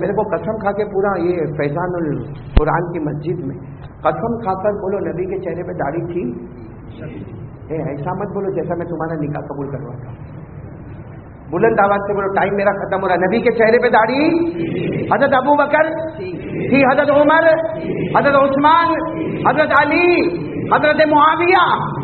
میرے کو قسم کھا کے پورا یہ فیضان القرآن کی مسجد میں قسم کھا کر بولو نبی کے چہرے پہ داڑھی تھی؟ ایسا مت بولو جیسا میں تمہارا نکاح قبول کرواتا ہوں، بلند آواز سے بولو، ٹائم میرا ختم ہو رہا ہے۔ نبی کے چہرے پہ داڑھی؟ حضرت ابو بکر تھی، حضرت عمر، حضرت عثمان، حضرت علی، حضرت معاویہ،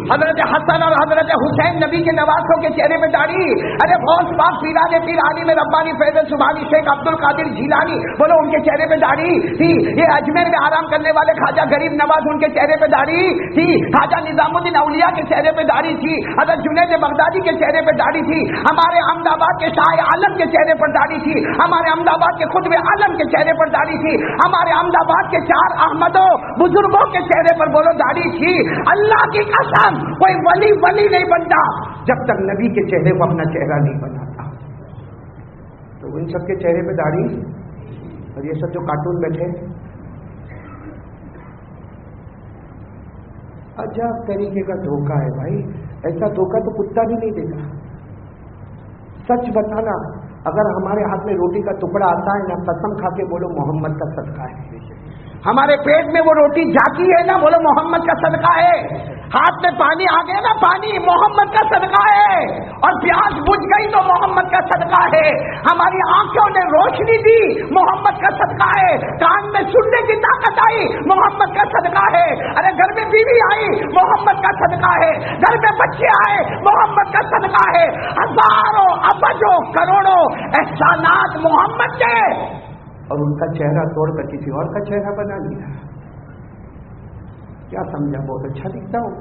حضرت حسن اور حضرت حسین نبی کے نواسوں کے چہرے پہ داڑھی۔ ارے غوث پاک پیران پیر عالم ربانی فیض سبحانی شیخ عبد القادر جیلانی بولو ان کے چہرے پہ داڑھی تھی۔ یہ اجمیر میں آرام کرنے والے خواجہ غریب نواز ان کے چہرے پہ داڑھی تھی، خواجہ نظام الدین اولیاء کے چہرے پہ داڑھی تھی، حضرت جنید بغدادی کے چہرے پہ داڑھی تھی، ہمارے احمد آباد کے شاہ عالم کے چہرے پر داڑھی تھی، ہمارے احمد آباد کے خطب عالم کے چہرے پر داڑھی تھی، ہمارے احمد آباد کے 4 احمدوں بزرگوں کے چہرے پر بولو داڑھی تھی۔ اللہ کی قسم کوئی ولی نہیں بنتا جب تک نبی کے چہرے کو اپنا چہرہ نہیں بناتا۔ تو ان سب کے چہرے پہ داڑھی، اور یہ سب جو کارٹون بیٹھے، عجب طریقے کا دھوکہ ہے بھائی، ایسا دھوکہ تو کتا بھی نہیں دیتا۔ سچ بتانا، اگر ہمارے ہاتھ میں روٹی کا ٹکڑا آتا ہے نا، قسم کھا کے بولو محمد کا صدقہ ہے۔ ہمارے پیٹ میں وہ روٹی جاتی ہے نا، بولو محمد کا صدقہ ہے۔ ہاتھ میں پانی آ گیا نا، پانی محمد کا صدقہ ہے، اور پیاس بجھ گئی تو محمد کا صدقہ ہے۔ ہماری آنکھوں نے روشنی دی، محمد کا صدقہ ہے۔ کان میں سننے کی طاقت آئی، محمد کا صدقہ ہے۔ ارے گھر میں بیوی آئی، محمد کا صدقہ ہے۔ گھر میں بچے آئے، محمد کا صدقہ ہے۔ ہزاروں ابجوں کروڑوں احسانات محمد کے، اور ان کا چہرہ توڑ کر کسی اور کا چہرہ بنا لیا۔ کیا سمجھا؟ بہت اچھا دکھتا ہوں۔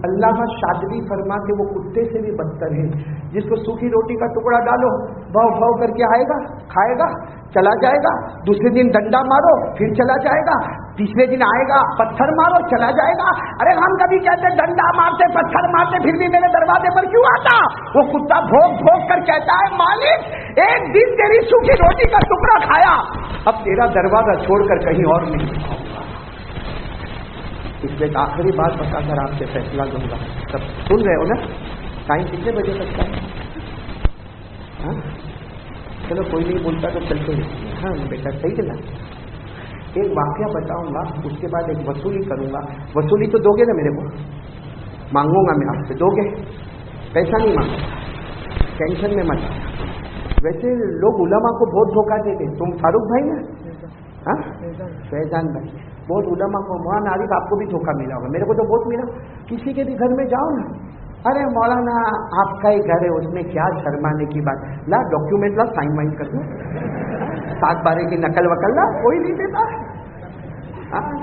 علامہ شاذلی فرماتے وہ کتے سے بھی بدتر ہے، جس کو سوکھی روٹی کا ٹکڑا ڈالو بھاؤ بھاؤ کر کے آئے گا، کھائے گا، چلا جائے گا، دوسرے دن ڈنڈا مارو پھر چلا جائے گا، تیسرے دن آئے گا پتھر مارو چلا جائے گا۔ ارے ہم کبھی کہتے ڈنڈا مارتے پتھر مارتے پھر بھی میرے دروازے پر کیوں آتا؟ وہ کتا بھوک بھوک کر کہتا ہے مالک ایک دن تیری سوکھی روٹی کا ٹکڑا کھایا، اب تیرا دروازہ چھوڑ کر کہیں اور نہیں۔ اس لیے ایک آخری بات بتا کر آپ سے فیصلہ دوں گا، سب سن رہے ہو نا؟ ٹائم کتنے بجے تک کا ہے؟ چلو کوئی نہیں بولتا تو چلتے ہیں۔ ہاں بیٹا صحیح ہے نا؟ ایک واقعہ بتاؤں گا، اس کے بعد ایک وصولی کروں گا۔ وصولی تو دو گے نا میرے کو؟ مانگوں گا میں آپ سے، دو گے؟ پیسہ نہیں مانگوں، ٹینشن میں مت۔ ویسے لوگ علماء کو بہت دھوکہ دیتے، تم فاروق بھائی نا؟ ہاں فیضان بھائی بہت علماء کو، مولانا عارف آپ کو بھی دھوکہ ملا ہوگا، میرے کو تو بہت ملا۔ کسی کے بھی گھر میں جاؤ نا، ارے مولانا آپ کا ہی گھر ہے اس میں کیا شرمانے کی بات، لا ڈاکیومنٹ لا سائن وائن کر دو، 7 بارے کی نقل وکل لا، کوئی نہیں دیتا،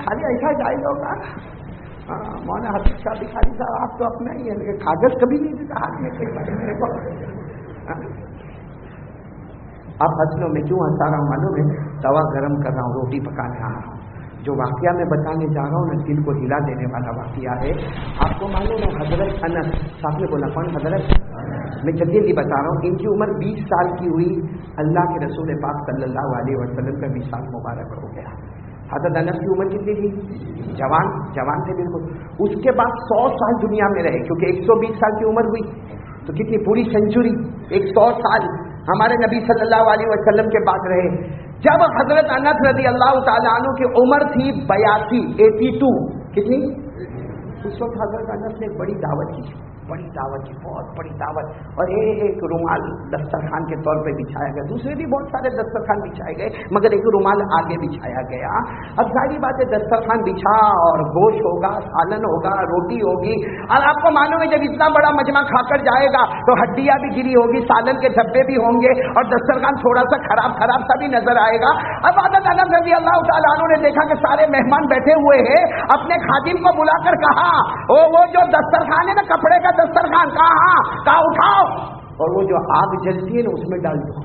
خالی ایسا جائز ہوگا۔ مولانا حفیظ شاہ بخاری صاحب آپ تو اپنا ہی ہے، کاغذ کبھی نہیں دیتا ہاتھ میں میرے کو۔ اب ہنسلوں میں کیوں ہنسا رہا ہوں معلوم ہے؟ توا گرم کر رہا ہوں، روٹی پکانے آ رہا ہوں۔ جو واقعہ میں بتانے جا رہا ہوں نا، دل کو ہلا دینے والا واقعہ ہے۔ آپ کو معلوم ہے حضرت انس صاحب نے بولا، کون حضرت؟ میں جلدی بتا رہا ہوں، ان کی عمر 20 سال کی ہوئی، اللہ کے رسول پاک صلی اللہ علیہ وسلم کا 20 سال مبارک ہو گیا۔ حضرت انس کی عمر کتنی تھی؟ جوان تھے بالکل۔ اس کے بعد 100 سال دنیا میں رہے، کیونکہ 120 سال کی عمر ہوئی تو کتنی پوری سینچری، 100 سال ہمارے نبی صلی اللہ علیہ وسلم کے بعد رہے. جب حضرت انس رضی اللہ تعالیٰ عنہ کی عمر تھی 82 کتنی؟ اس وقت حضرت انس نے بڑی دعوت کی، بہت بڑی دعوت. اور ایک رومال دسترخوان کے طور پہ بچھایا گیا، دوسرے بھی بہت سارے دسترخوان بچھائے گئے، مگر ایک رومال آگے بچھایا گیا. اب ظاہری بات ہے دسترخوان بچھا اور گوشت ہوگا، سالن ہوگا، روٹی ہوگی، اور آپ کو معلوم ہے جب اتنا بڑا مجمع کھا کر جائے گا تو ہڈیاں بھی گری ہوگی، سالن کے ڈبے بھی ہوں گے، اور دسترخوان تھوڑا سا خراب سا بھی نظر آئے گا. اب حضرت انس رضی اللہ تعالیٰ عنہ نے دیکھا کہ سارے مہمان بیٹھے ہوئے ہیں، اپنے خادم کو بلا کر کہا وہ جو دسترخوان ہے نا، کپڑے کا دسترخوان، کہا اٹھاؤ اور وہ جو آگ جلتی ہے نا اس میں ڈال دو،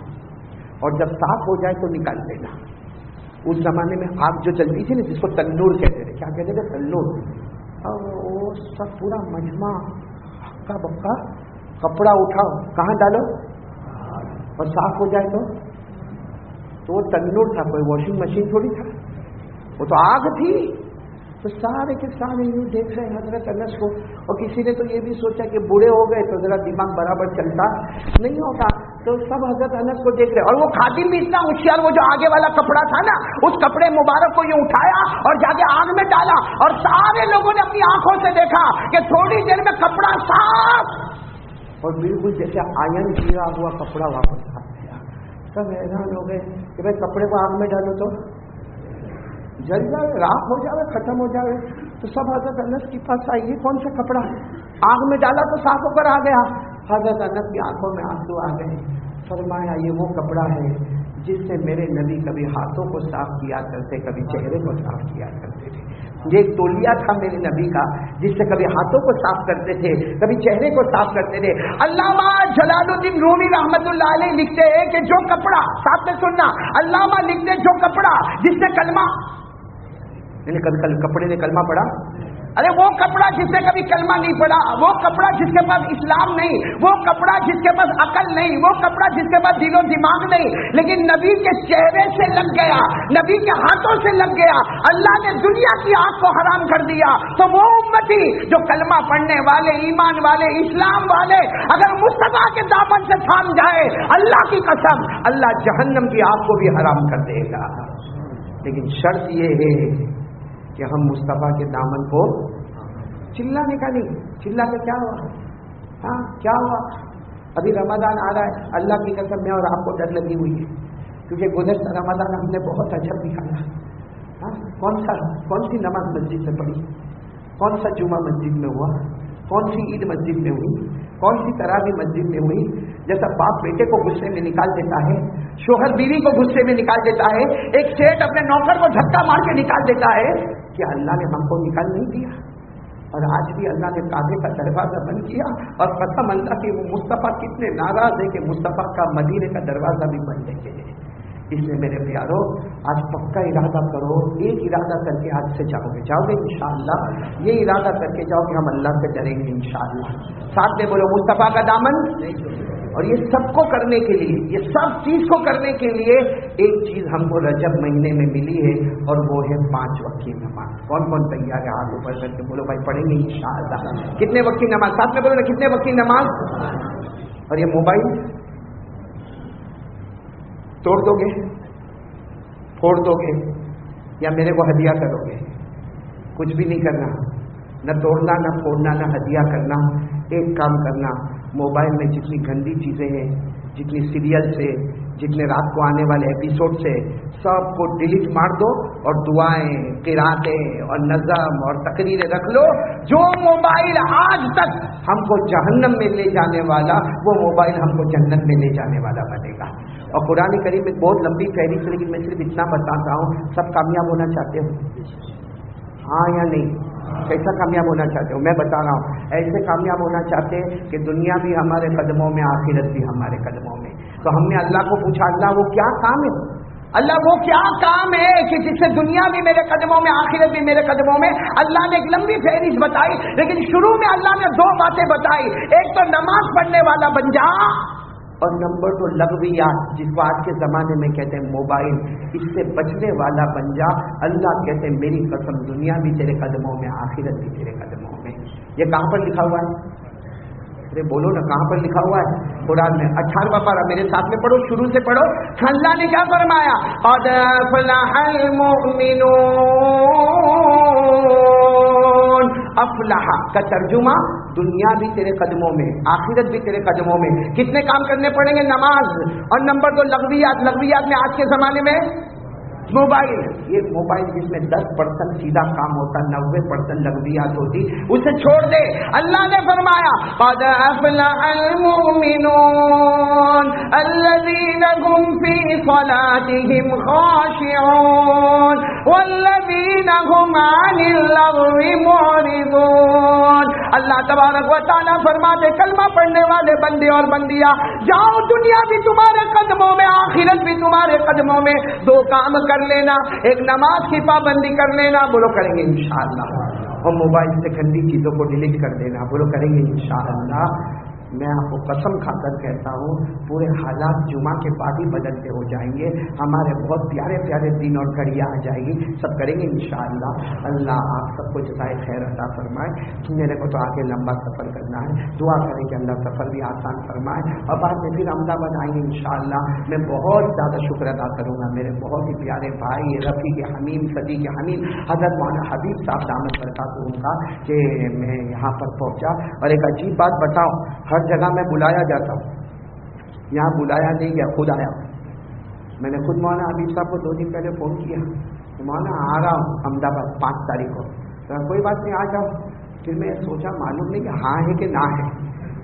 اور جب صاف ہو جائے تو نکال دینا. اس زمانے میں آگ جو جلتی تھی نا جس کو تنور کہتے تھے، کیا کہتے تھے؟ تنور. اور وہ سب پورا مجمع ہکا بکا، کپڑا اٹھاؤ، کہاں ڈالو، اور صاف ہو جائے تو وہ تنور تھا، کوئی واشنگ مشین تھوڑی تھا، وہ تو آگ تھی. تو سارے کے سارے یوں دیکھ رہے ہیں حضرت انس کو. اور کسی نے تو یہ بھی سوچا کہ بوڑھے ہو گئے تو ذرا دماغ برابر چلتا نہیں ہوگا، تو سب حضرت انس کو دیکھ رہے. اور وہ خادم بھی اتنا ہوشیار، وہ جو آگے والا کپڑا تھا نا، اس کپڑے مبارک کو یوں اٹھایا اور جا کے آگ میں ڈالا، اور سارے لوگوں نے اپنی آنکھوں سے دیکھا کہ تھوڑی دیر میں کپڑا صاف اور بالکل جیسے آئرن کیا ہوا کپڑا واپس آ گیا. سب حیران ہو گئے کہ بھائی کپڑے کو آگ میں ڈالو تو جل جائے، راکھ ہو جائے، ختم ہو جائے. تو سب حضرت انس کے پاس آئے، یہ کون سا کپڑا ہے؟ آگ میں ڈالا تو صاف ہو کر آ گیا. حضرت انس کی آنکھوں میں آنسو آ گئے. فرمایا یہ وہ کپڑا ہے جس سے میرے نبی کبھی ہاتھوں کو صاف کیا کرتے، کبھی چہرے کو صاف کیا کرتے تھے. یہ ایک تولیہ تھا میرے نبی کا جس سے کبھی ہاتھوں کو صاف کرتے تھے، کبھی چہرے کو صاف کرتے تھے. علامہ جلال الدین رومی رحمت اللہ علیہ لکھتے ہیں کہ جو کپڑا، ساتھ میں سننا، علامہ لکھتے جو کپڑا جس سے کلمہ، کپڑے نے کلمہ پڑھا، ارے وہ کپڑا جس نے کبھی کلمہ نہیں پڑھا، وہ کپڑا جس کے پاس اسلام نہیں، وہ کپڑا جس کے پاس عقل نہیں، وہ کپڑا جس کے پاس دل و دماغ نہیں، لیکن نبی کے چہرے سے لگ گیا، نبی کے ہاتھوں سے لگ گیا، اللہ نے دنیا کی آنکھ کو حرام کر دیا. تو وہ امتی جو کلمہ پڑھنے والے، ایمان والے، اسلام والے اگر مصطفیٰ کے دامن سے تھام جائے، اللہ کی قسم اللہ جہنم کی آگ کو بھی حرام کر دے گا. لیکن شرط یہ ہے کہ ہم مصطفیٰ کے دامن کو چلانے کا نہیں. چلا کے کیا ہوا؟ ہاں کیا ہوا؟ ابھی رمضان آ رہا ہے، اللہ کی قسم میں اور آپ کو ڈر لگی ہوئی ہے، کیونکہ گزشتہ رمضان ہم نے بہت اچھا دکھایا. ہاں کون سی نماز مسجد میں پڑھی، کون سا جمعہ مسجد میں ہوا، کون سی عید مسجد میں ہوئی، کون سی تراویح مسجد میں ہوئی. جیسا باپ بیٹے کو غصے میں نکال دیتا ہے، شوہر بیوی کو غصے میں نکال دیتا ہے، ایک سیٹ اپنے نوکر کو دھکا مار کے نکال دیتا ہے، کہ اللہ نے ہم کو نکال نہیں دیا. اور آج بھی اللہ نے کعبے کا دروازہ بند کیا، اور قسم اللہ کی وہ مصطفیٰ کتنے ناراض ہے کہ مصطفیٰ کا مدینے کا دروازہ بھی بند لے کے گئے. اس لیے میرے پیارو آج پکا ارادہ کرو، ایک ارادہ کر کے آج سے جاؤ گے انشاءاللہ. یہ ارادہ کر کے جاؤ کہ ہم اللہ سے ڈریں گے انشاءاللہ. ساتھ میں بولو مصطفیٰ کا دامن. اور یہ سب کو کرنے کے لیے، یہ سب چیز کو کرنے کے لیے ایک چیز ہم کو رجب مہینے میں ملی ہے، اور وہ ہے 5 وقت کی نماز. کون کون تیار ہے؟ ہاتھ اوپر کر کے بولو بھائی پڑھیں گے انشاءاللہ. کتنے وقت کی نماز؟ ساتھ میں بولو نا کتنے وقت کی نماز. اور یہ موبائل توڑ دو گے، پھوڑ دو گے، یا میرے کو ہدیہ کرو گے؟ کچھ بھی نہیں کرنا، نہ توڑنا، نہ پھوڑنا، نہ ہدیہ کرنا. ایک کام کرنا، موبائل میں جتنی گندی چیزیں ہیں، جتنی سیریل سے، جتنے رات کو آنے والے ایپیسوڈ سے، سب کو ڈیلیٹ مار دو، اور دعائیں، قراتیں اور نظم اور تقریریں رکھ لو. جو موبائل آج تک ہم کو جہنم میں لے جانے والا، وہ موبائل ہم کو جنت میں لے جانے والا بنے گا. اور قرآن کریم میں بہت لمبی فہرست، لیکن میں صرف اتنا بتاتا ہوں. سب کامیاب ہونا چاہتے ہو؟ ہاں یا نہیں؟ کیسا کامیاب ہونا چاہتے ہو؟ میں بتا رہا ہوں، ایسے کامیاب ہونا چاہتے ہیں کہ دنیا بھی ہمارے قدموں میں، آخرت بھی ہمارے قدموں میں. تو ہم نے اللہ کو پوچھا، اللہ وہ کیا کام ہے؟ اللہ وہ کیا کام ہے کہ جس سے دنیا بھی میرے قدموں میں، آخرت بھی میرے قدموں میں؟ اللہ نے ایک لمبی فہرست بتائی، لیکن شروع میں اللہ نے 2 باتیں بتائی. ایک تو نماز پڑھنے والا بن جا، اور نمبر 2 لغویات، جس کو آج کے زمانے میں کہتے ہیں موبائل، اس سے بچنے والا بن جا. اللہ کہتے ہیں میری قسم دنیا بھی تیرے قدموں میں، آخرت بھی تیرے قدموں میں. یہ کہاں پر لکھا ہوا ہے؟ ارے بولو نا، کہاں پر لکھا ہوا ہے؟ قرآن میں 18واں پارہ میرے ساتھ میں پڑھو، شروع سے پڑھو. اللہ نے کیا فرمایا؟ قد افلح المؤمنون. افلح کا ترجمہ دنیا بھی تیرے قدموں میں، آخرت بھی تیرے قدموں میں. کتنے کام کرنے پڑیں گے؟ نماز، اور نمبر 2 لغویات. لغویات میں آج کے زمانے میں موبائل. یہ موبائل جس میں 10% سیدھا کام ہوتا، 90% لغویات ہوتی، اسے چھوڑ دے. اللہ نے فرمایا قد افلح المؤمنون الذين هم في صلاتهم خاشعون والذين هم عن اللغو معرضون. اللہ تبارک و تعالیٰ فرماتے کلمہ پڑھنے والے بندے اور بندیاں، جاؤ دنیا بھی تمہارے قدموں میں، آخرت بھی تمہارے قدموں میں. 2 کام کر لینا، ایک نماز کی پابندی کر لینا، بولو کریں گے انشاءاللہ. اور موبائل سے گندی چیزوں کو ڈیلیٹ کر دینا، بولو کریں گے انشاءاللہ. میں آپ کو قسم کھا کر کہتا ہوں پورے حالات جمعہ کے بعد ہی بدلتے ہو جائیں گے. ہمارے بہت پیارے پیارے دن اور گھڑیاں آ جائے گی، سب کریں گے انشاءاللہ. اللہ آپ سب کو جزائے خیر عطا فرمائے. میرے کو تو آگے لمبا سفر کرنا ہے، دعا کریں کہ اللہ سفر بھی آسان فرمائے، اور بعد میں پھر احمد آباد آئیں گے انشاءاللہ. میں بہت زیادہ شکر ادا کروں گا میرے بہت ہی پیارے بھائی رفیق حمیم صدیق حمیم حضرت مولانا حبیب صاحب دامت برکاتہ کا کہ میں یہاں پر پہنچا. اور ایک عجیب بات بتاؤں، ہر جگہ میں بلایا جاتا ہوں، یہاں بلایا نہیں گیا، خود آیا. میں نے خود مولانا حبیب صاحب کو 2 دن پہلے فون کیا، مولانا آ رہا ہوں احمد آباد 5 تاریخ کو. کوئی بات نہیں، آ جاؤ. پھر میں سوچا معلوم نہیں کہ ہاں ہے کہ نہ ہے،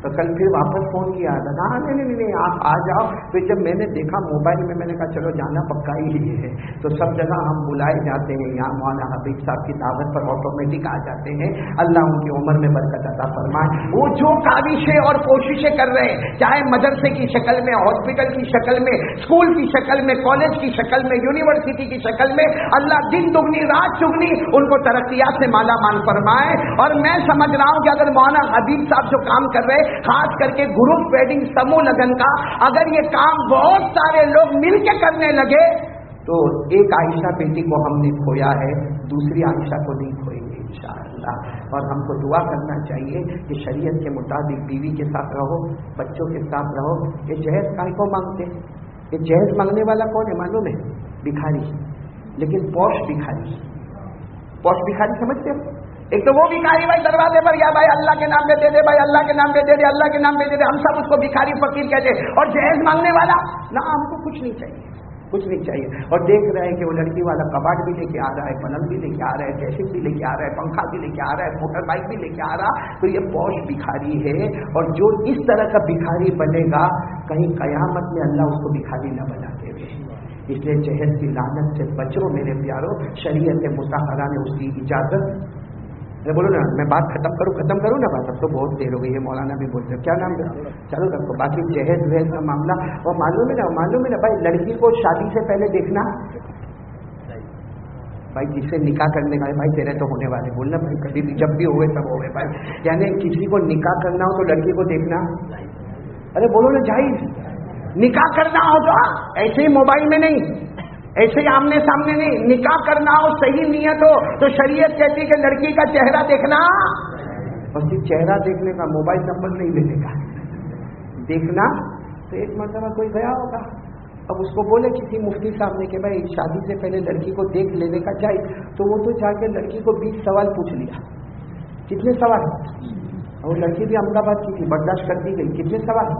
تو کل پھر واپس فون کیا تھا، نہیں آپ آ جاؤ. پھر جب میں نے دیکھا موبائل میں، میں نے کہا چلو جانا پکا ہی ہے. تو سب جگہ ہم بلائے جاتے ہیں، یہاں مولانا حبیب صاحب کی دعوت پر آٹومیٹک آ جاتے ہیں. اللہ ان کی عمر میں برکت عطا فرمائے. وہ جو کاوشیں اور کوششیں کر رہے ہیں، چاہے مدرسے کی شکل میں، ہاسپٹل کی شکل میں، اسکول کی شکل میں، کالج کی شکل میں، یونیورسٹی کی شکل میں، اللہ دن دگنی رات چگنی ان کو ترقیات سے مالا مال فرمائے. اور میں سمجھ رہا ہوں کہ اگر مولانا حبیب صاحب جو کام کر رہے، خاص کر کے گروپ ویڈنگ سمو لگن کا، اگر یہ کام بہت سارے لوگ مل کے کرنے لگے تو ایک عائشہ بیٹی کو ہم نے کھویا ہے، دوسری عائشہ کو نہیں کھوئیں گے انشاءاللہ. اور ہم کو دعا کرنا چاہیے کہ شریعت کے مطابق بیوی کے ساتھ رہو، بچوں کے ساتھ رہو. یہ جہیز کائیں کو مانگتے؟ یہ جہیز مانگنے والا کون ہے معلوم ہے؟ بھکاری. لیکن پوش بھکاری. پوش بھکاری سمجھتے ہو؟ ایک تو وہ بھکاری بھائی دروازے پر، یا بھائی اللہ کے نام پہ دے دے، بھائی اللہ کے نام پہ دے دے، اللہ کے نام پہ دے دے، ہم سب اس کو بھکاری فقیر کہتے ہیں. اور جہیز مانگنے والا نہ، ہم کو کچھ نہیں چاہیے، کچھ نہیں چاہیے. اور دیکھ رہے ہیں کہ وہ لڑکی والا کباڑ بھی لے کے آ رہا ہے، پلنگ بھی لے کے آ رہا ہے، کیسٹ بھی لے کے آ رہا ہے، پنکھا بھی لے کے آ رہا ہے، موٹر بائک بھی لے کے آ رہا. تو یہ پوش بھکاری ہے. اور جو اس طرح کا بھکاری بنے گا، کہیں قیامت میں اللہ اس کو بھکاری نہ بنا دے. اس لیے جہیز کی لعنت سے بچو میرے پیارو. شریعت مطہرہ نے اس کی اجازت. بولو نا، میں بات ختم کروں نا بات. اب تو بہت دیر ہو گئی ہے، مولانا بھی بولتے ہیں. کیا نام ہے؟ چلو رکھو. باقی جہیز وہیز کا معاملہ اور معلوم ہے نا بھائی، لڑکی کو شادی سے پہلے دیکھنا بھائی، جس سے نکاح کرنے کا ہے بھائی، تیرے تو ہونے والے بولنا بھائی، کبھی بھی جب بھی ہوئے تب ہوئے بھائی. یعنی کسی کو نکاح کرنا ہو تو لڑکی کو دیکھنا، ارے بولو نا جائز. نکاح کرنا ہو تو ایسے ہی موبائل میں نہیں، ایسے ہی آمنے سامنے نہیں. نکاح کرنا ہو، صحیح نیت ہو تو شریعت کہتی ہے کہ لڑکی کا چہرہ دیکھنا. اور صرف چہرہ دیکھنے کا، موبائل نمبر نہیں لینے کا. دیکھنا تو ایک مرتبہ کوئی گیا ہوگا، اب اس کو بولے کسی مفتی صاحب نے کہ بھائی شادی سے پہلے لڑکی کو دیکھ لینے کا جائز، تو وہ تو جا کے لڑکی کو 20 سوال پوچھ لیا. کتنے سوال؟ اور لڑکی بھی احمد آباد کی تھی، برداشت کر دی گئی. کتنے سوال؟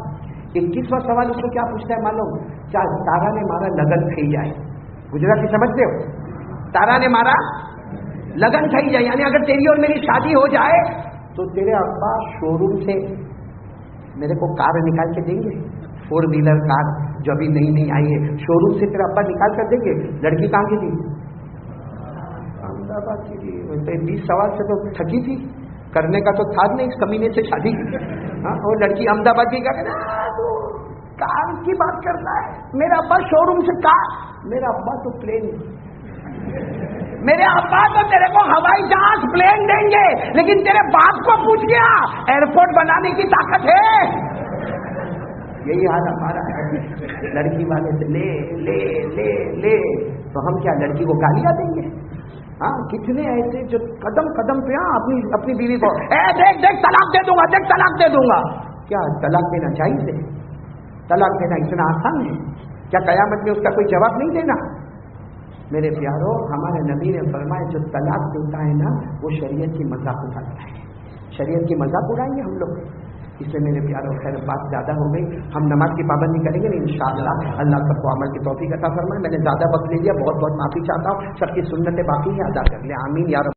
21واں سوال اس کو کیا پوچھتا ہے معلوم؟ کیا تارا نے مارا لگن کھئی جائے؟ گجراتی سمجھتے ہو؟ تارا نے مارا لگن کھئی جائے، یعنی اگر تیری اور میری شادی ہو جائے تو تیرے ابا شو روم سے میرے کو کار نکال کے دیں گے، 4 ویلر کار جو ابھی نئی آئی ہے، شو روم سے تیرا ابا نکال کر دیں گے. لڑکی کہاں کی تھی؟ احمد آباد کی تھی. 20 سوال سے تو تھکی تھی، کرنے کا تو تھا نہیں، اس کمینے سے شادی کی. اور لڑکی احمد آباد کی کہا کار کی بات کرتا ہے. میرا ابا شو روم سے کار، میرا ابا تو پلین. میرے ابا تو تیرے کو ہوائی جہاز پلین دیں گے، لیکن تیرے باپ کو پوچھ گیا ایئرپورٹ بنانے کی طاقت ہے. یہی حال ہمارا ہے. لڑکی والے سے لے لے لے لے تو ہم کیا لڑکی کو گالیاں دیں گے؟ ہاں، کتنے ایسے جو قدم قدم پہ اپنی بیوی کو دیکھ طلاق دے دوں گا، دیکھ طلاق دے دوں گا. کیا طلاق دینا چاہیے؟ طلاق دینا اتنا آسان ہے؟ کیا قیامت میں اس کا کوئی جواب نہیں دینا؟ میرے پیاروں، ہمارے نبی نے فرمایا جو طلاق دیتا ہے نا وہ شریعت کی مذاق اڑاتا ہے. شریعت کی مذاق اڑائیں گے ہم لوگ. اس لیے میرے پیاروں خیر بات زیادہ ہو گئی، ہم نماز کی پابندی کریں گے انشاءاللہ. اللہ سب کو عمل کی توفیق عطا فرمائے. میں نے زیادہ وقت لے لیا، بہت بہت معافی چاہتا ہوں. سب کی سنتیں باقی ہیں، ادا کر لیں. آمین یا رب.